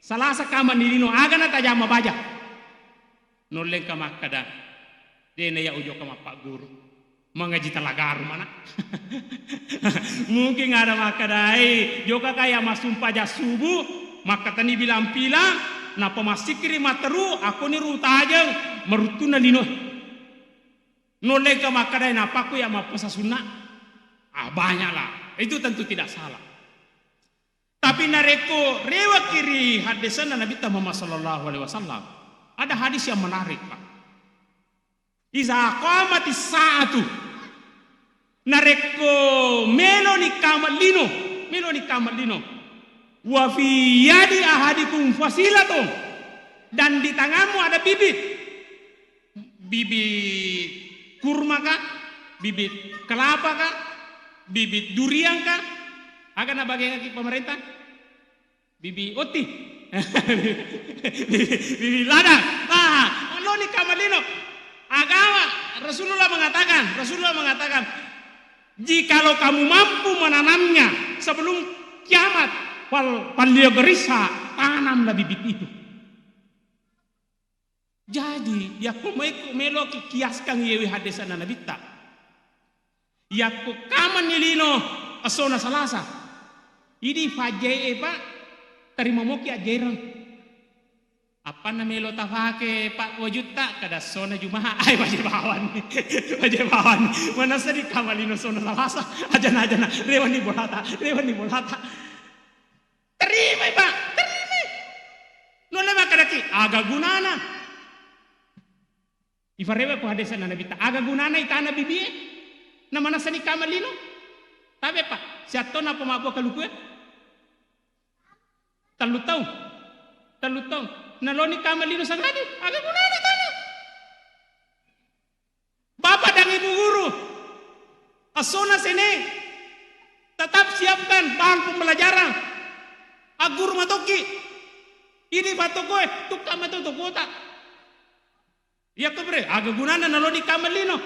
Selasa kamal lino aga na tajama baja. Noleng kamakada. Dene ya ujo kama Pak Guru. Mengaji talagaru mana? Mungkin ada makadai joka kaya masumpa ja subuh maka tani bilang pilang na pemasikiri materu aku ni ruta aja merutuna lino nolega makadai na paku ya mapasa sunnah banyak lah itu tentu tidak salah tapi nareko rewa kiri hadisan Nabi Muhammad sallallahu alaihi wasallam ada hadis yang menarik Pak. Iza qamatis saatu nareko meloni kamalino wa fi yadi ahadikum fasilatun dan di tanganmu ada bibit kurma kah, bibit kelapa kah, bibit durian kah, akan apa kaki pemerintah bibit oti bibit ladang meloni kamalino agama Rasulullah mengatakan jikalau kamu mampu menanamnya sebelum kiamat paliogerisa tanamlah bibit itu. Jadi yaku melo kiaskan yewi hadisan Nabi ta yaku kaman nilino asona Selasa ini fajai Pak terima moki ajaran apa namelo tafake Pak wajuta kada sona jumaha ay wajibawan mana sedi kamalino sona Selasa ajana rewani bolata terima Pak terima nole makadaki aga gunana ifarewe ko hadisan Nabi ta aga gunana itana bibie na mana sedi kamalino tabe Pak siatona pemabo kalukue talu tau naloni kamalino sangradi aga gunana tanya Bapak dan Ibu guru asona sene tetap siapkan bahan pembelajaran agur matoki ini batokoe tukam itu kota ya kebre aga gunana naloni kamalino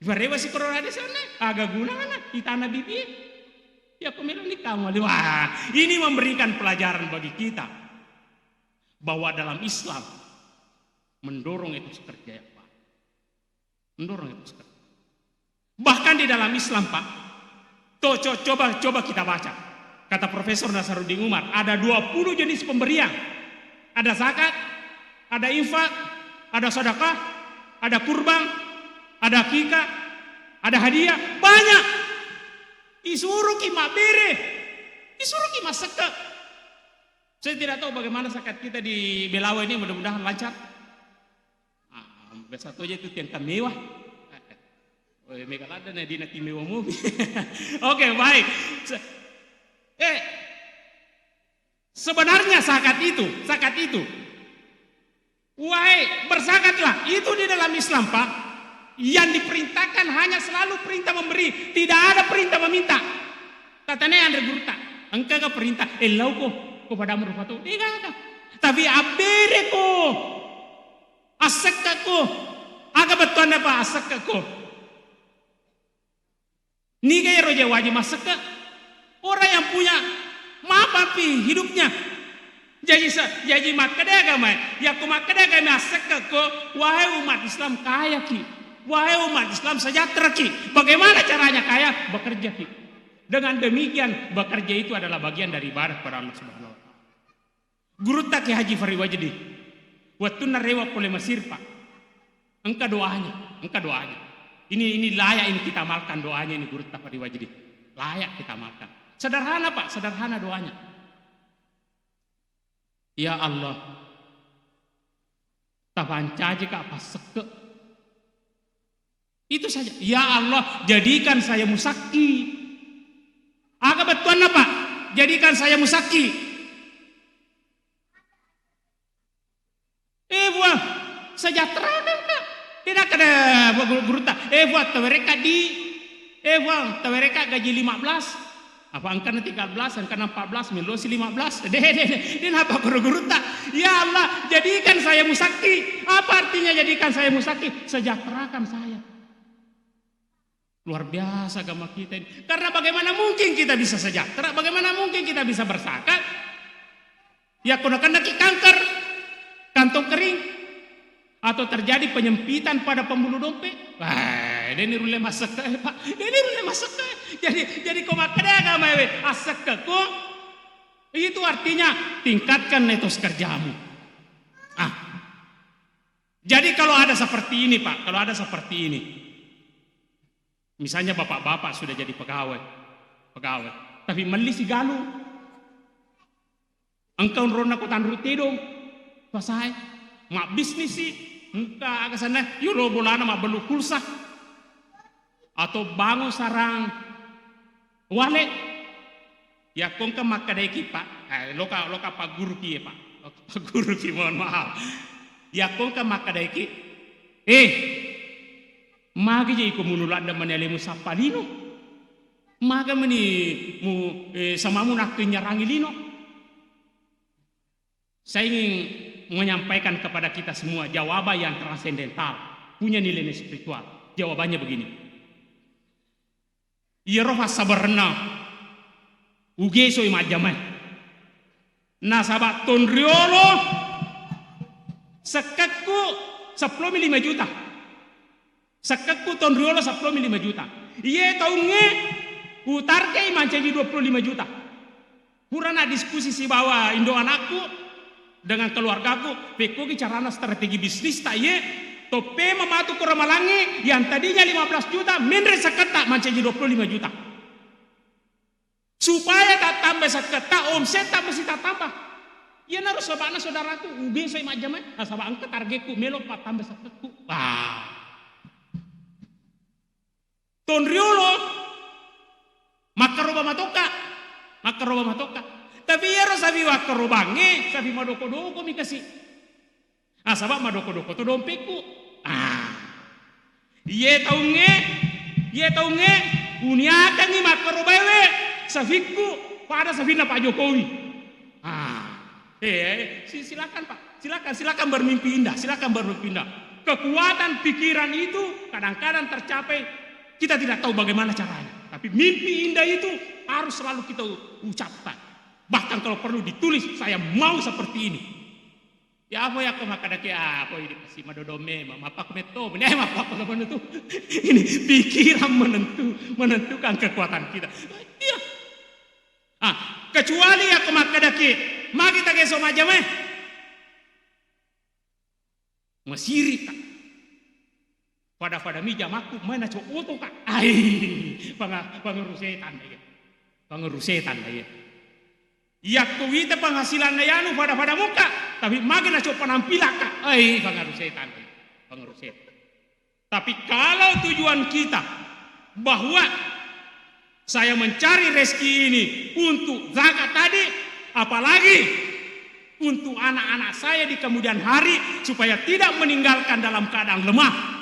ibarewa si korona di sana aga gunana di tanah bibi ya kemeloni kamalino wah ini memberikan pelajaran bagi kita bahwa dalam Islam mendorong itu kerja ya Pak. Mendorong itu kerja. Bahkan di dalam Islam Pak, coba kita baca. Kata Profesor Nasaruddin Umar, ada 20 jenis pemberian. Ada zakat, ada infak, ada sedekah, ada kurban, ada akikah, ada hadiah, banyak. Isuruh ki mabere, isuruh ki masaka. Saya tidak tahu bagaimana zakat kita di Belawa ini, mudah-mudahan lancar. Satu aja itu tiang mewah. Megalada na di nati mewah mobil. Oke, baik. Sebenarnya zakat itu, wahai berzakatlah. Itu di dalam Islam Pak. Yang diperintahkan hanya selalu perintah memberi, tidak ada perintah meminta. Katanya Andre Gurta, engkau ke perintah, elau kepada merufatu, tidak ada. Tapi abere ko, asak ko, agak betul apa asak ko. Ni kaya roja wajib masak orang yang punya maaf api hidupnya Jadi makadaga mai, ya ku makadaga mai asaka ko, wahai umat Islam kaya ki, wahai umat Islam sejahtera ki. Bagaimana caranya kaya? Bekerja ki. Dengan demikian bekerja itu adalah bagian dari ibadah kepada Allah Subhanahu Wa Taala. Guru tak Haji Fari Wajdi, waktu narewa pole Mesir Pak, engkau doanya. Ini layak ini kita amalkan doanya ini Guru tak Fari Wajdi, layak kita amalkan. Sederhana Pak, sederhana doanya. Ya Allah, tabancaji ka apa seke. Itu saja. Ya Allah, jadikan saya musaki. Aga betuan apa? Jadikan saya musaki. Buah sejahtera kan Pak. Tidak ada guru tak. Buah mereka buah mereka gaji 15. Apa angkana 13, angkana 14, melosi 15. Dia apa guru-guru tak? Ya Allah, jadikan saya musaki. Apa artinya jadikan saya musaki? Sejahterakan saya. Luar biasa agama kita ini. Karena bagaimana mungkin kita bisa sejahtera? Bagaimana mungkin kita bisa bersakat? Ya kena kanker, kantong kering, atau terjadi penyempitan pada pembuluh dompet. Wah, ini rule masak Pak. Ini rule masak. Jadi kau makadaga mai asaka ko. Itu artinya tingkatkan etos kerjamu. Jadi kalau ada seperti ini Pak, kalau ada seperti ini. Misalnya bapak-bapak sudah jadi pegawai. Tapi melisi galu. Engkau rona ko tanru tidong. Pasai, mak bisnis sih. Engkau ke sana, yuro bolana mak belu pulsa. Atau bangun sarang wale. Ya kongka makadaiki Pak. Loka Pak Guru ki Pak. Pak Guru ki mohon maaf. Ya kongka makadaiki. Magi jadi komunulanda menelemu sapalino. Maga meni samamu nak nyarangi lino. Saya ingin menyampaikan kepada kita semua jawaban yang transendental, punya nilai spiritual. Jawabannya begini. Yeroha sabarna ugeso imajamai. Nasabat tonriolo sekakku 15 juta. Sekakku tonriolo 15 juta. Iye taunge utarke mancaji 25 juta. Purana diskusi si bawa Indo anakku dengan keluargaku, pekoki carana strategi bisnis tak ye, tope mematu ke Ramalangi yang tadinya 15 juta, menre sekata mancaji 25 juta. Supaya tak tambah sekata, omset tak mesti tak tambah. Ya naruh sebabna saudaraku, ubi saya macam mana? Sabak angkat targetku, melok pak tambah sekatku. Tonriolo, maka roba matoka. Tapi ya sabi wakarobange, sabi madoko-doko mi kasih. Sabab madoko-doko tu dompetku. Ye taunge, uniakan ni makarobawe, sabiku pada sabina Pak Jokowi. Silakan Pak, silakan bermimpi indah, Kekuatan pikiran itu kadang-kadang tercapai, kita tidak tahu bagaimana caranya. Tapi mimpi indah itu harus selalu kita ucapkan. Bahkan kalau perlu ditulis, saya mau seperti ini. Ya apa ya kemakadake apa ini kasih madodome, mapak meto, mapak menentu. Ini pikiran menentukan kekuatan kita. Iya. Kecuali ya kemakadake, magi kita geso majameh. Masiri tak. Pada mija maku mana cok oto kak. Pengerusetan ya. Ya kuwita penghasilan nayanu pada muka, tapi makin cok penampilan kak. Pengerusetan. Tapi kalau tujuan kita bahwa saya mencari rezeki ini untuk zakat tadi, apalagi untuk anak-anak saya di kemudian hari supaya tidak meninggalkan dalam keadaan lemah.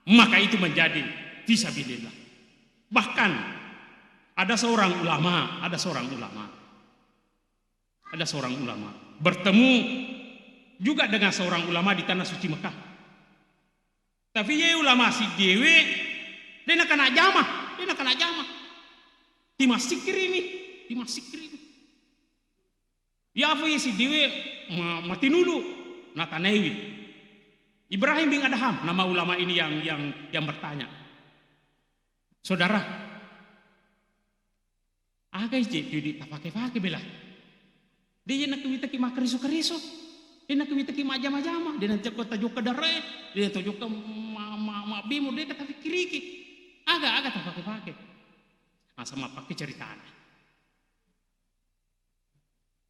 Maka itu menjadi fisabilillah. Bahkan ada seorang ulama bertemu juga dengan seorang ulama di tanah suci Mekah. Tapi ye ulama si dewe dia nak kena jamah. Timas sikir ini. Ya apa si diwe mati nulu Natanewi. Ibrahim bin Adham, nama ulama ini yang bertanya. Saudara, aga je di tapake-pake bela. Dia nak kita ki makariso-kariso. Dia nak kita ki majama-jama, dia nak kota joka dare, dia to joka ma bimo dia kata kiriki. Aga tapake-pake. Sama pakai ceritanya.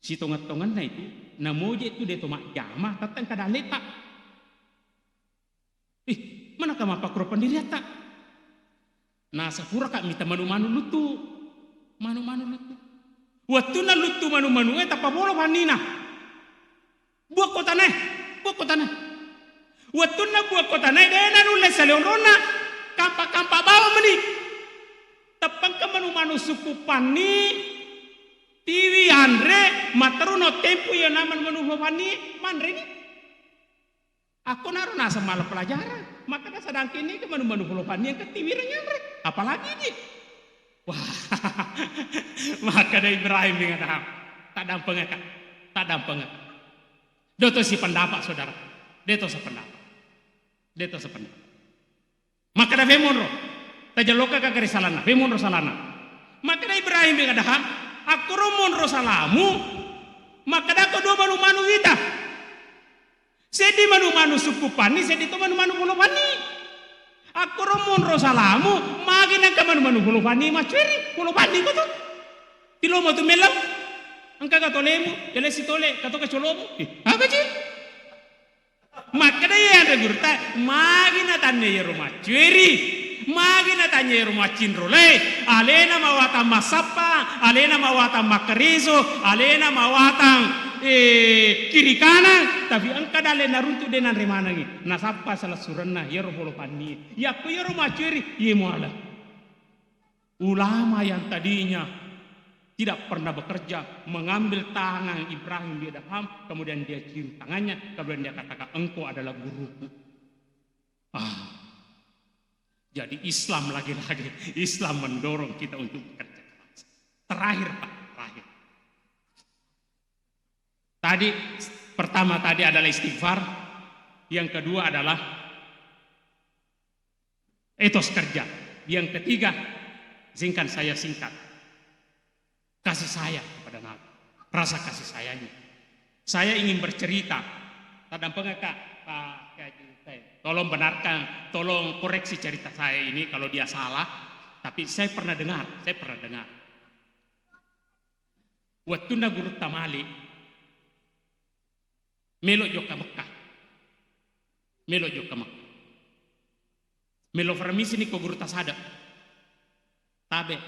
Si tongat-tongan na itu, namoje itu dia tomak jama, tatang kada letak. Mana ka mapakro pendirian tak? Nah sapura kak minta manu-manu lutu. Manu-manu lutu. Waktu na lutu manu-manu tapa bolo panina. Buat kota ne. Waktu na buat kota ne dena nules saleorona. Kampa-kampa bawa meni. Tapang ka manu-manu suku pani. Tiwi Andre mataruno tempo ya naman manu pani manre ni. Aku naruh nasa malah pelajaran. Maka dah sedang kini ke manu-manu pani yang ketiwirannya Andre. Apalagi ni. Wah, maka dari Ibrahim dengan tak dampeng. Doto si pendapat saudara, deto sependapat. Maka dari Femonro, tajaloka kagari salana, Femonro salana. Maka dari Ibrahim dengan aku romonro salamu, maka dari kedua manu-manu kita. Sedi manu-manu suku pani, sedi to manu-manu pulau pani. Aku romonro salamu, magi nang ka manu-manu pulau pani maceri, pulau pani ko to. Tilo mo to melam. Angka ka tolemu, jale si tole, kato ka cholomu. Apa sih? Maka dai ada gurta, magi na tanne yero maceri. Magi na tanne yero macindro le. Alena mawata masapa, alena mawata makarizo, alena mawata kiri kanan, tapi angka dale naruntu denan remanangi. Nasapa salah suranna yero polo pani. Ya ko yero maceri ye muala. Ulama yang tadinya tidak pernah bekerja mengambil tangan Ibrahim bin Adham, kemudian dia cium tangannya, kemudian dia katakan engkau adalah guruku. Jadi Islam lagi-lagi, Islam mendorong kita untuk bekerja keras. Terakhir Pak, terakhir. Tadi pertama tadi adalah istighfar, yang kedua adalah etos kerja, yang ketiga singkat kasih sayang kepada Nabi, rasa kasih sayangnya. Saya ingin bercerita, tadang pengakak Pak Kaji, tolong benarkan, tolong koreksi cerita saya ini kalau dia salah, tapi saya pernah dengar. Waktu na guru tamali Melo joka Mekah. Melo farmisi ni ko guru tasada. Tabe.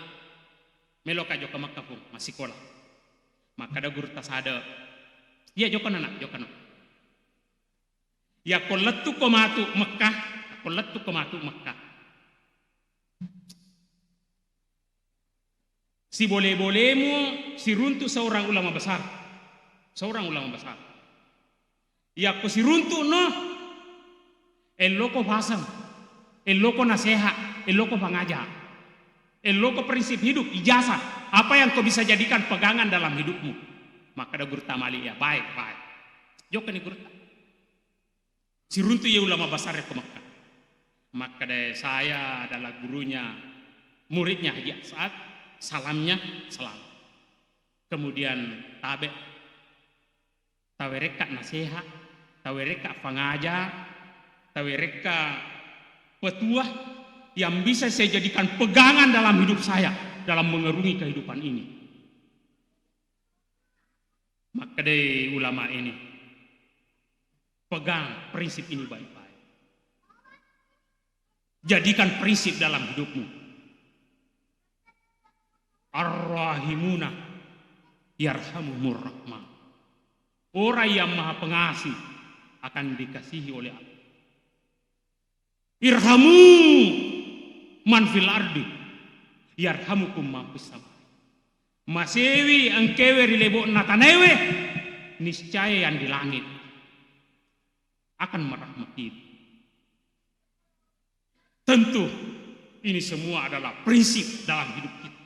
Melo ka joka Mekah pun masih sekolah. Maka ada guru tasada. Ya joka nana. Ya kolatu ko matu Mekah. Si boleh-bolehmu si runtuh seorang ulama besar. Ya ko si runtuh no, el loko pasang, el loko nasihat, el loko pengajar, el loko prinsip hidup, ijazah, apa yang kau bisa jadikan pegangan dalam hidupmu. Maka ada guru tamali ya, baik. Joko ni guru. Si runtuh ya ulama besar ke Mekah. Maka dari saya adalah gurunya, muridnya Haji As'ad, salamnya salam. Kemudian tawereka nasihat, tawereka pengajar, tawereka petua yang bisa saya jadikan pegangan dalam hidup saya dalam mengerungi kehidupan ini. Maka dari ulama ini pegang prinsip ini baik-baik. Jadikan prinsip dalam hidupmu. Ar-Rahimuna yarhamumur rahman. Orang yang maha pengasih akan dikasihi oleh Allah. Irhamu man fil ardi yarhamukum man fis sama. Masewi angkewe rilebo natanewe niscaya yang di langit akan merahmati. Tentu ini semua adalah prinsip dalam hidup kita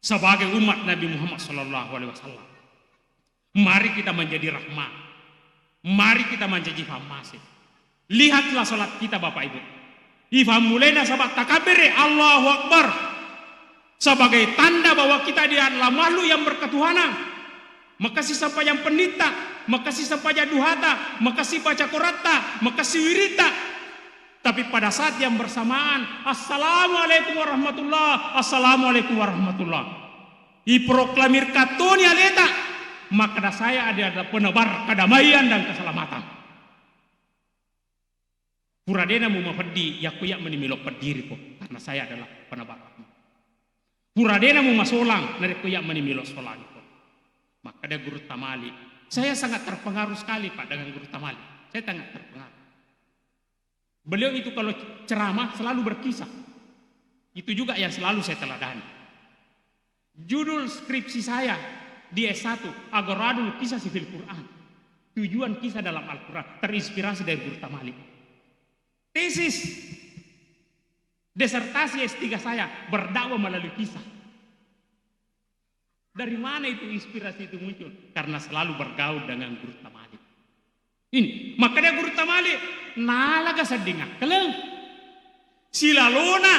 sebagai umat Nabi Muhammad SAW. Mari kita menjadi rahmat. Mari kita menjadi famasi. Lihatlah salat kita Bapak Ibu. Ifham mulainya sahabat takabir Allahu Akbar. Sebagai tanda bahwa kita dia adalah makhluk yang berketuhanan. Makasih sampai yang pendeta, makasih sampai yang duhata, makasih baca Qurata, makasih wirita. Tapi pada saat yang bersamaan, Assalamualaikum warahmatullah, Assalamualaikum warahmatullah. Diproklamir katoni aleta, maka saya adalah penebar kedamaian dan keselamatan. Puradena mu mafadi yakuyak menimilok pediri po, karena saya adalah penebar. Puradena mu masolang, nari kuyak menimilok solang po. Maka ada guru tamali. Saya sangat terpengaruh sekali Pak dengan guru tamali. Saya sangat terpengaruh. Beliau itu kalau ceramah selalu berkisah. Itu juga yang selalu saya teladani. Judul skripsi saya di S1, Agoradul Kisah Sifil Quran. Tujuan kisah dalam Al-Quran terinspirasi dari guru tamali. Tesis disertasi S3 saya berdakwah melalui kisah. Dari mana itu inspirasi itu muncul? Karena selalu bergaul dengan guru tamali. Ini, makanya guru tamali nalaga sedingak keleng. Silalona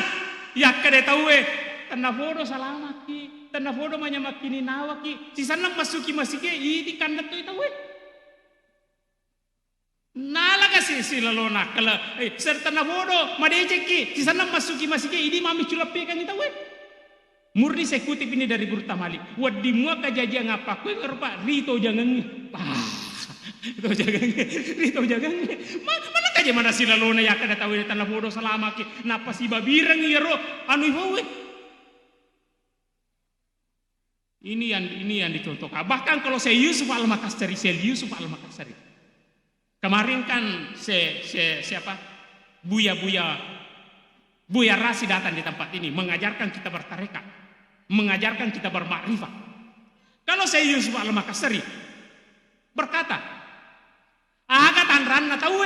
yakade tawe tanafodo salamaki, tanafodo manyamakini nawaki. Sisanang masuki masike idi kandat to itawe. Nalaga silalona kala serta tanafodo madeceki sisanang masuki masike idi mami culape kan itawe. Murni saya kutip ini dari guru tamali. Wadi mua kajaja ngapa? Kue ngerupa Rito jangan. Rito jangan. Mana kaja mana silalona ya kada tahu ini tanah bodoh selama ki. Napa si babirang iro anu ibawe. Ini yang dicontohkan. Bahkan kalau saya Yusuf Al-Makassari, kemarin kan siapa? Buya Rasi datang di tempat ini mengajarkan kita bertarekat, mengajarkan kita bermakrifat. Kalau saya Yusuf Al-Makassari berkata, agatan ranna tahu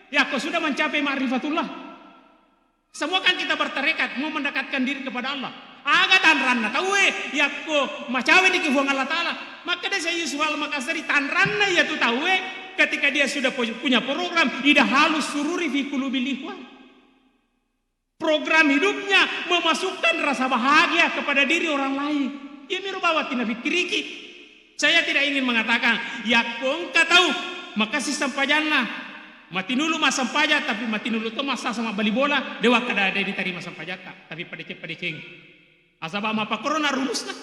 ya kau sudah mencapai ma'rifatullah. Semua kan kita bertarekat mau mendekatkan diri kepada Allah. Agatan ranna tahu ya kau macawe di kifuang Allah Ta'ala. Maka dia saya Yusuf Al-Makassari tan ranna ya tu tahu ketika dia sudah punya program ida halus sururi fi qulubil ikhwan. Program hidupnya memasukkan rasa bahagia kepada diri orang lain. Ya mirubawati nabi kiriki. Saya tidak ingin mengatakan ya kongka tahu makasih sampajana mati nulu mas sampaja tapi mati nulu to masa sama bali bola dewa kada ada diterima sampajata tapi padece asaba apa corona rumusna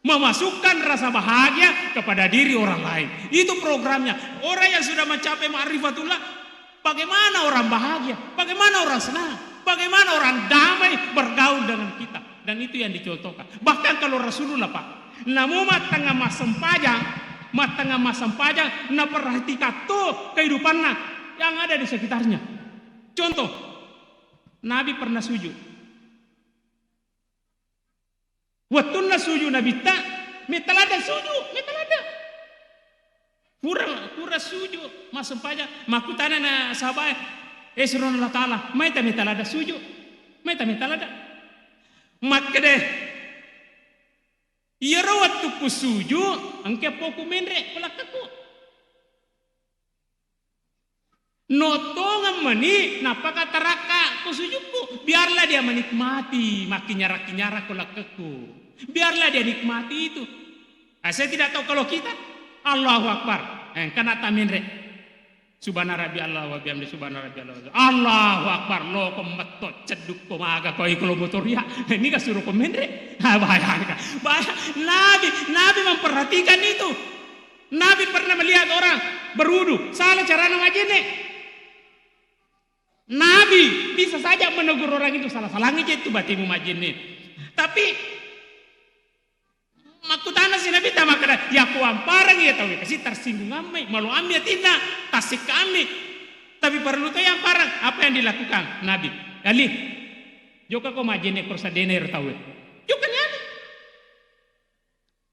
memasukkan rasa bahagia kepada diri orang lain. Itu programnya. Orang yang sudah mencapai ma'rifatullah, bagaimana orang bahagia, bagaimana orang senang, bagaimana orang damai bergaul dengan kita. Dan itu yang dicontohkan. Bahkan kalau Rasulullah Pak, namu matanga masampajang na perhatikan tuh kehidupannya yang ada di sekitarnya. Contoh, Nabi pernah sujud. Watunna sujud Nabi tak metalada sujud, metalada. Pura sujud masampajang makutana na sahabat Esron Allah Ta'ala, maita metalada sujud, maita metalada. Maka deh, iya rawat ku sujud, angke poku menre pelakaku. Notongan mani, napa kata raka ku sujudku, biarlah dia menikmati, makin nyarak pelakaku. Biarlah dia nikmati itu. Saya tidak tahu kalau kita, Allahu Akbar, kena menre. Subhana rabbi Allah wa bihamdi subhana rabbi Allah. Allahu Akbar lo kometot ceduk komaga koi kalau motoria. Ini kan suruh komendre. Bahaya. Nabi memperhatikan itu. Nabi pernah melihat orang berwudu, salah cara ngajene. Nabi bisa saja menegur orang itu salah itu batimu majene. Tapi makutana si Nabi tamakada ya kuam parang ya tahu kasih tersinggung amai malu ambil tidak tasik kami tapi perlu tuh yang parang apa yang dilakukan Nabi Ali joka ko majene kursa dener tahu joka nyani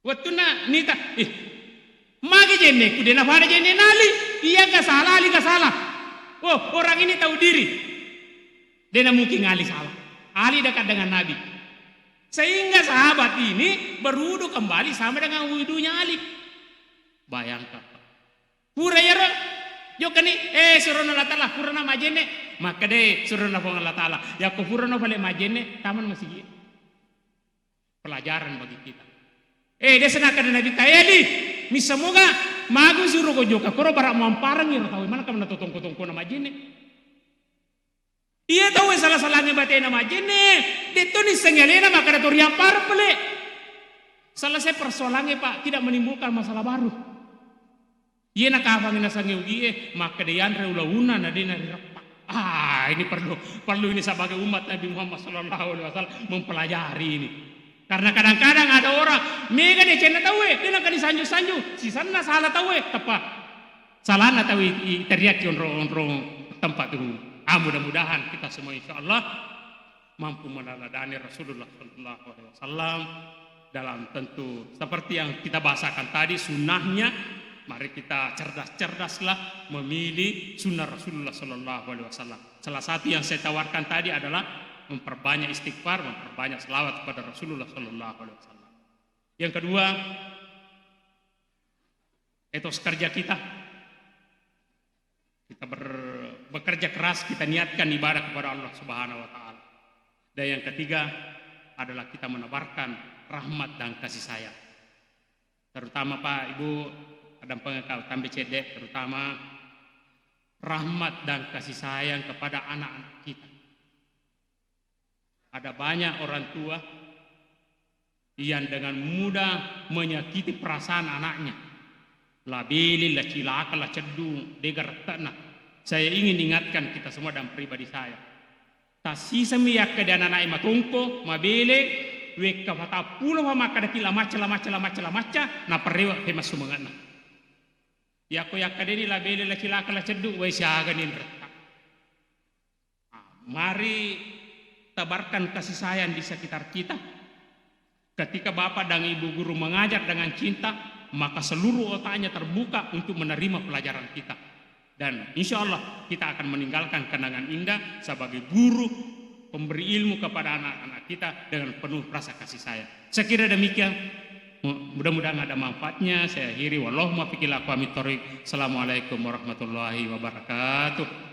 waktu na nita magi jene kudena pada jene nali iya gak salah Ali gak salah oh orang ini tahu diri dena mungkin Ali salah Ali dekat dengan Nabi. Sehingga sahabat ini berwudu kembali sama dengan wudunya Ali. Bayangkan. Pura ya ro. Yo kani suruh Allah Taala pura na majene. Maka deh suruh Allah Taala. Ya ko pura na balik majene taman masih pelajaran bagi kita. Dia senakan Nabi Tayali. Misamoga magu suruh ko joka koro barak mamparang iro tahu mana kamu natutong-tong na majene. Iya tahu salah-salahnya batin na majene. Dito ni sengelena maka dato riampar pele. Selesai persoalannya Pak tidak menimbulkan masalah baru. Iya nakafangin na sangiugie maka dayan reulauna na din narirepak. Ini perlu ini sebagai umat Nabi Muhammad sallallahu alaihi wasallam mempelajari ini. Karena kadang-kadang ada orang mega dia cina tahu dia nak disanju-sanju si sana salah tahu tepat salah nak tahu teriak onrong tempat itu. Mudah-mudahan kita semua insyaallah mampu meneladani Rasulullah sallallahu alaihi wasallam dalam tentu seperti yang kita bahasakan tadi sunnahnya. Mari kita cerdas-cerdaslah memilih sunnah Rasulullah sallallahu alaihi wasallam. Salah satu yang saya tawarkan tadi adalah memperbanyak istighfar, memperbanyak selawat kepada Rasulullah sallallahu alaihi wasallam. Yang kedua, etos kerja kita. Kita bekerja keras, kita niatkan ibadah kepada Allah Subhanahu wa taala. Dan yang ketiga adalah kita menebarkan rahmat dan kasih sayang. Terutama Pak, Ibu, Adam pengekau tambe cedek, terutama rahmat dan kasih sayang kepada anak-anak kita. Ada banyak orang tua yang dengan mudah menyakiti perasaan anaknya. Labili, la cilaka, la cedung, degar tanah. Saya ingin ingatkan kita semua dan pribadi saya. Tasisa miyak ke dan anak matungko, mabele, weka fata pulo maka dakila maca na perewa hemas sumangana. Ya ko yakadeni labele, la cilaka, la cedung, wai siaganin retak. Mari tabarkan kasih sayang di sekitar kita. Ketika Bapak dan Ibu guru mengajar dengan cinta, maka seluruh otaknya terbuka untuk menerima pelajaran kita. Dan insya Allah kita akan meninggalkan kenangan indah sebagai guru pemberi ilmu kepada anak-anak kita dengan penuh rasa kasih sayang. Saya kira demikian. Mudah-mudahan ada manfaatnya. Saya akhiri. Wallahumma fiqil aqwamit thoriq. Assalamualaikum warahmatullahi wabarakatuh.